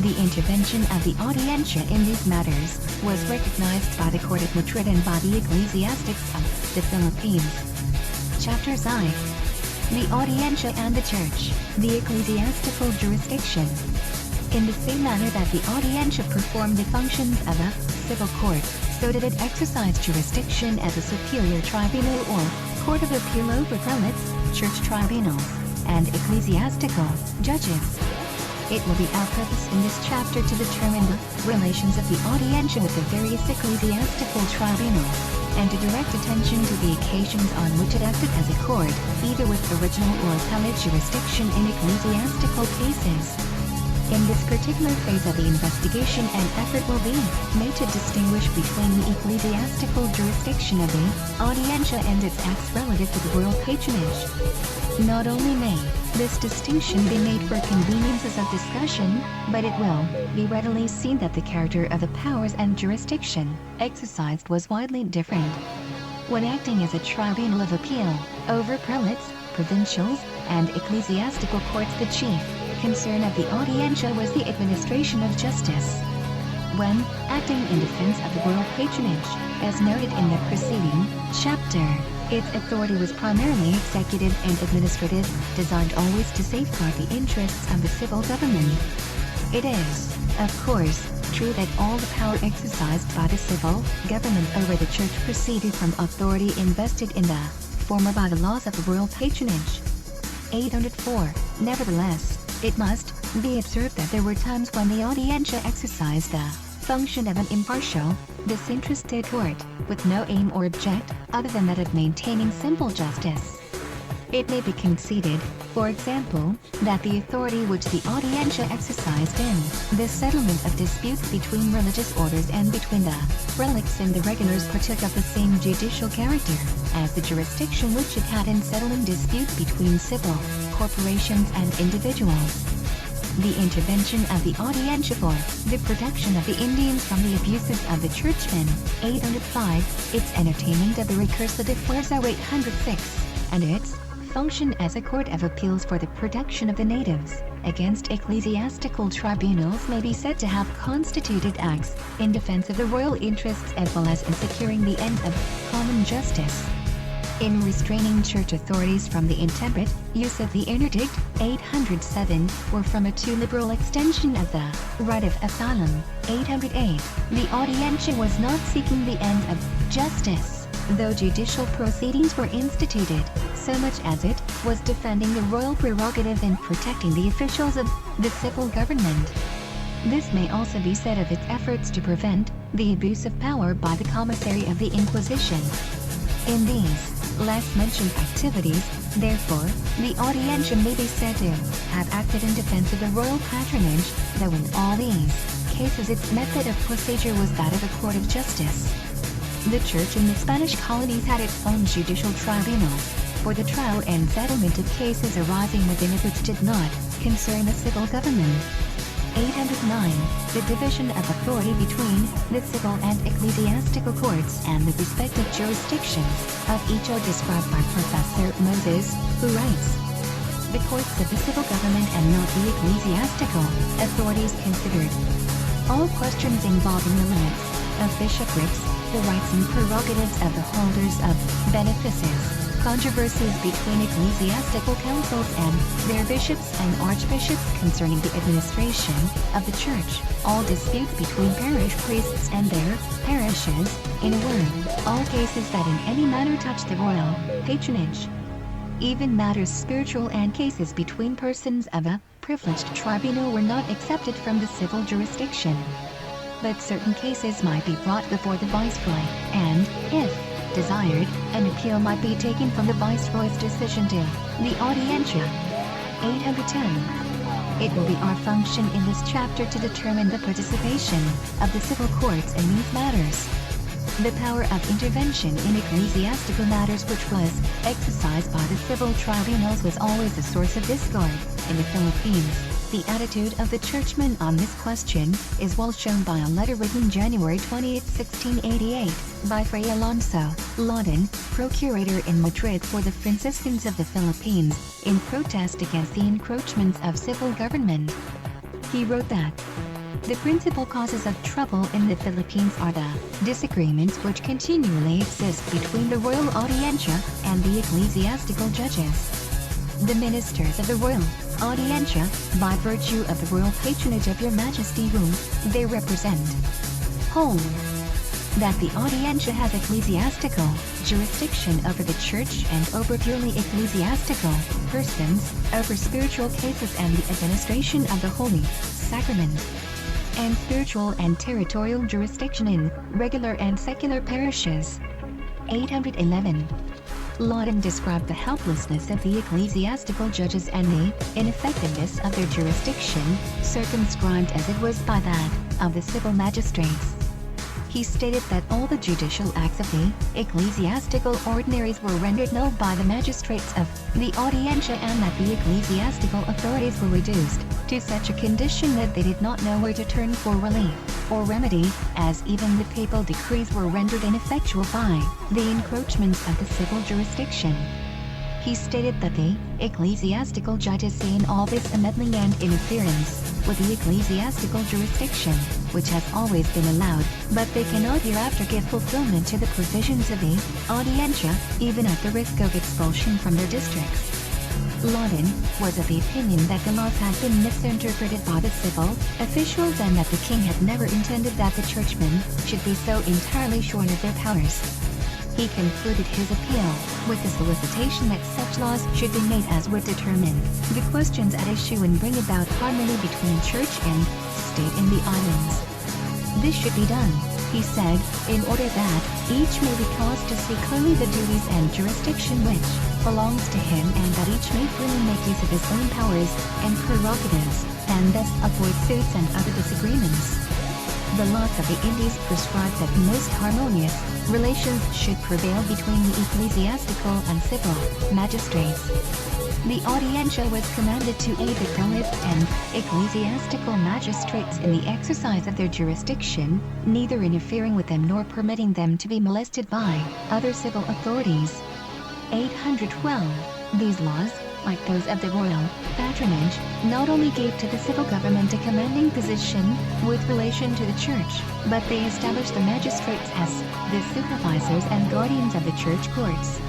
The intervention of the Audientia in these matters was recognized by the Court of Madrid and by the ecclesiastics of the Philippines. Chapter I. The Audientia and the Church, the ecclesiastical jurisdiction. In the same manner that the Audientia performed the functions of a civil court, so did it exercise jurisdiction as a superior tribunal or court of appeal over prelates, church tribunals, and ecclesiastical judges. It will be our purpose in this chapter to determine the relations of the Audientia with the various ecclesiastical tribunals, and to direct attention to the occasions on which it acted as a court, either with original or appellate jurisdiction in ecclesiastical cases. In this particular phase of the investigation, an effort will be made to distinguish between the ecclesiastical jurisdiction of the Audientia and its acts relative to the royal patronage. Not only may this distinction be made for conveniences of discussion, but it will be readily seen that the character of the powers and jurisdiction exercised was widely different. When acting as a tribunal of appeal over prelates, provincials, and ecclesiastical courts, the chief concern of the Audientia was the administration of justice. When acting in defense of the royal patronage, as noted in the preceding chapter, its authority was primarily executive and administrative, designed always to safeguard the interests of the civil government. It is, of course, true that all the power exercised by the civil government over the church proceeded from authority invested in the former by the laws of the royal patronage. 804. Nevertheless, it must be observed that there were times when the Audientia exercised the function of an impartial, disinterested court, with no aim or object other than that of maintaining simple justice. It may be conceded, for example, that the authority which the Audientia exercised in the settlement of disputes between religious orders and between the prelates and the regulars partook of the same judicial character as the jurisdiction which it had in settling disputes between civil corporations and individuals. The intervention of the Audientia for the protection of the Indians from the abuses of the churchmen, 805, its entertainment of the recurso de fuerza 806, and its function as a court of appeals for the protection of the natives against ecclesiastical tribunals may be said to have constituted acts in defense of the royal interests as well as in securing the end of common justice. In restraining church authorities from the intemperate use of the interdict, 807, or from a too liberal extension of the right of asylum, 808, the Audientia was not seeking the end of justice, though judicial proceedings were instituted, so much as it was defending the royal prerogative and protecting the officials of the civil government. This may also be said of its efforts to prevent the abuse of power by the commissary of the Inquisition. In these last-mentioned activities, therefore, the Audientia may be said to have acted in defense of the royal patronage, though in all these cases its method of procedure was that of a court of justice. The church in the Spanish colonies had its own judicial tribunal for the trial and settlement of cases arising within it which did not concern the civil government. 809, the division of authority between the civil and ecclesiastical courts and the respective jurisdictions of each are described by Professor Moses, who writes, "The courts of the civil government and not the ecclesiastical authorities considered All questions involving the limits of bishoprics, the rights and prerogatives of the holders of benefices, controversies between ecclesiastical councils and their bishops and archbishops concerning the administration of the church, all disputes between parish priests and their parishes, in a word, all cases that in any manner touch the royal patronage. Even matters spiritual and cases between persons of a privileged tribunal were not excepted from the civil jurisdiction. But certain cases might be brought before the viceroy, and, if desired, an appeal might be taken from the viceroy's decision to the audiencia. 810. It will be our function in this chapter to determine the participation of the civil courts in these matters. The power of intervention in ecclesiastical matters which was exercised by the civil tribunals was always a source of discord in the Philippines. The attitude of the churchmen on this question is well shown by a letter written January 28, 1688, by Fray Alonso Laudon, procurator in Madrid for the Franciscans of the Philippines, in protest against the encroachments of civil government. He wrote that the principal causes of trouble in the Philippines are the disagreements which continually exist between the royal audiencia and the ecclesiastical judges. The ministers of the royal audiencia, by virtue of the royal patronage of your majesty whom they represent, hold that the audiencia has ecclesiastical jurisdiction over the church and over purely ecclesiastical persons, over spiritual cases and the administration of the Holy Sacrament, and spiritual and territorial jurisdiction in regular and secular parishes. 811. Laudon described the helplessness of the ecclesiastical judges and the ineffectiveness of their jurisdiction, circumscribed as it was by that of the civil magistrates. He stated that all the judicial acts of the ecclesiastical ordinaries were rendered null by the magistrates of the audiencia and that the ecclesiastical authorities were reduced to such a condition that they did not know where to turn for relief or remedy, as even the papal decrees were rendered ineffectual by the encroachments of the civil jurisdiction. He stated that the ecclesiastical judges see in all this a meddling and interference with the ecclesiastical jurisdiction, which has always been allowed, but they cannot hereafter give fulfillment to the provisions of the audiencia, even at the risk of expulsion from their districts. Laudon was of the opinion that the laws had been misinterpreted by the civil officials and that the king had never intended that the churchmen should be so entirely shorn of their powers. He concluded his appeal with the solicitation that such laws should be made as would determine the questions at issue and bring about harmony between church and state in the islands. This should be done, he said, in order that each may be caused to see clearly the duties and jurisdiction which belongs to him and that each may freely make use of his own powers and prerogatives, and thus avoid suits and other disagreements. The laws of the Indies prescribe that most harmonious relations should prevail between the ecclesiastical and civil magistrates. The audiencia was commanded to aid the prelate and ecclesiastical magistrates in the exercise of their jurisdiction, neither interfering with them nor permitting them to be molested by other civil authorities. 812. These laws, like those of the royal patronage, not only gave to the civil government a commanding position with relation to the church, but they established the magistrates as the supervisors and guardians of the church courts.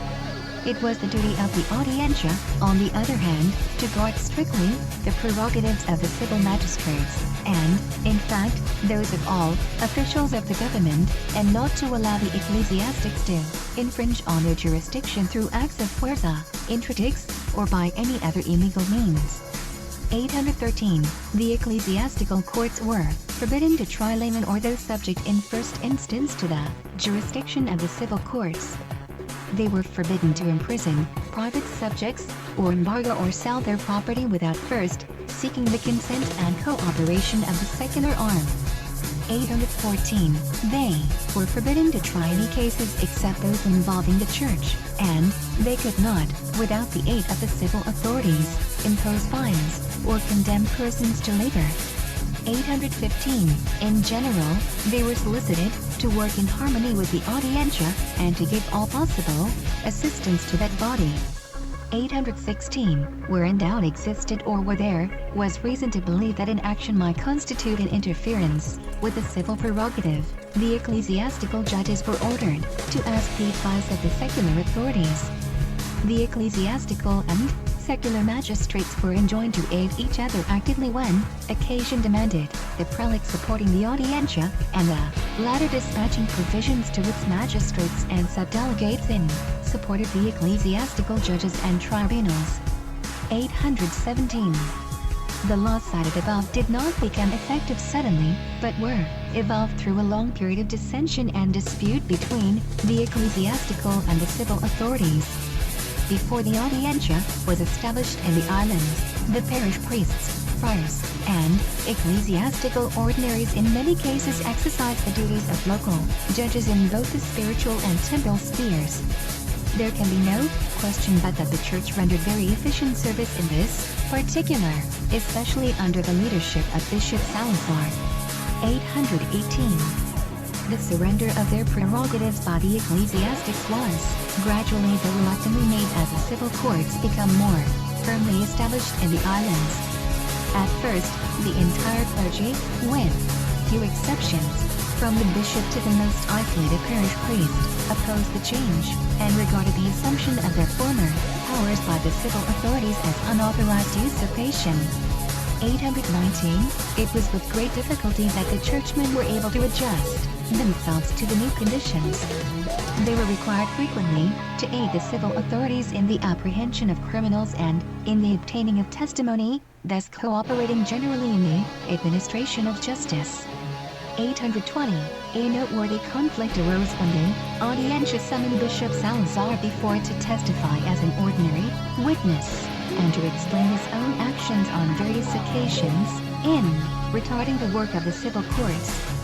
It was the duty of the audiencia, on the other hand, to guard strictly the prerogatives of the civil magistrates, and, in fact, those of all officials of the government, and not to allow the ecclesiastics to infringe on their jurisdiction through acts of fuerza, interdicts, or by any other illegal means. 813. The ecclesiastical courts were forbidden to try laymen or those subject in first instance to the jurisdiction of the civil courts. They were forbidden to imprison private subjects, or embargo or sell their property without first seeking the consent and cooperation of the secular arm. 814. They were forbidden to try any cases except those involving the church, and they could not, without the aid of the civil authorities, impose fines or condemn persons to labor. 815. In general, they were solicited to work in harmony with the audiencia and to give all possible assistance to that body. 816, wherein doubt existed or were there, was reason to believe that an action might constitute an interference with the civil prerogative. The ecclesiastical judges were ordered to ask the advice of the secular authorities. The ecclesiastical and secular magistrates were enjoined to aid each other actively when occasion demanded, the prelate supporting the audientia, and the latter dispatching provisions to its magistrates and subdelegates in support of the ecclesiastical judges and tribunals. 817. The laws cited above did not become effective suddenly, but were evolved through a long period of dissension and dispute between the ecclesiastical and the civil authorities. Before the audiencia was established in the islands, the parish priests, friars, and ecclesiastical ordinaries in many cases exercised the duties of local judges in both the spiritual and temporal spheres. There can be no question but that the Church rendered very efficient service in this particular, especially under the leadership of Bishop Salazar. 818. The surrender of their prerogatives by the ecclesiastics was gradually though reluctantly made as the civil courts become more firmly established in the islands. At first, the entire clergy, with few exceptions, from the bishop to the most isolated parish priest, opposed the change, and regarded the assumption of their former powers by the civil authorities as unauthorized usurpation. 819, it was with great difficulty that the churchmen were able to adjust themselves to the new conditions. They were required frequently to aid the civil authorities in the apprehension of criminals and in the obtaining of testimony, thus cooperating generally in the administration of justice. 820, a noteworthy conflict arose when the audiencia summoned Bishop Salazar before it to testify as an ordinary witness, and to explain his own actions on various occasions, in retarding the work of the civil courts.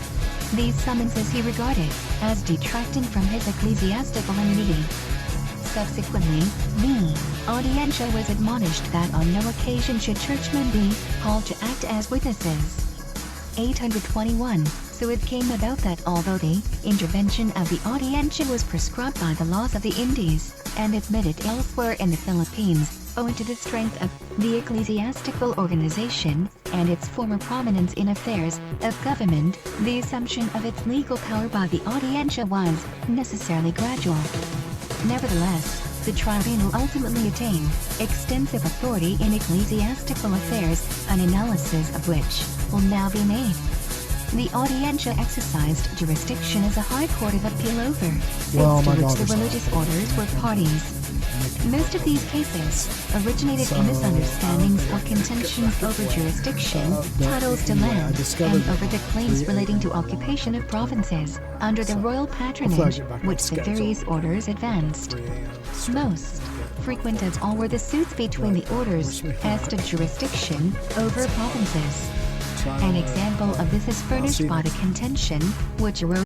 These summonses he regarded as detracting from his ecclesiastical immunity. Subsequently, the audiencia was admonished that on no occasion should churchmen be called to act as witnesses. 821, so it came about that although the intervention of the audiencia was prescribed by the laws of the Indies, and admitted elsewhere in the Philippines, owing to the strength of the ecclesiastical organization, and its former prominence in affairs of government, the assumption of its legal power by the audiencia was necessarily gradual. Nevertheless, the tribunal ultimately attained extensive authority in ecclesiastical affairs, an analysis of which will now be made. The audiencia exercised jurisdiction as a high court of appeal over states to which the religious orders were parties. Most of these cases originated in misunderstandings or contentions over jurisdiction, titles to land, and over the claims relating to occupation of provinces under the royal patronage, which the various orders advanced. Most frequent of all were the suits between the orders as to jurisdiction over provinces. An example of this is furnished by the contention which arose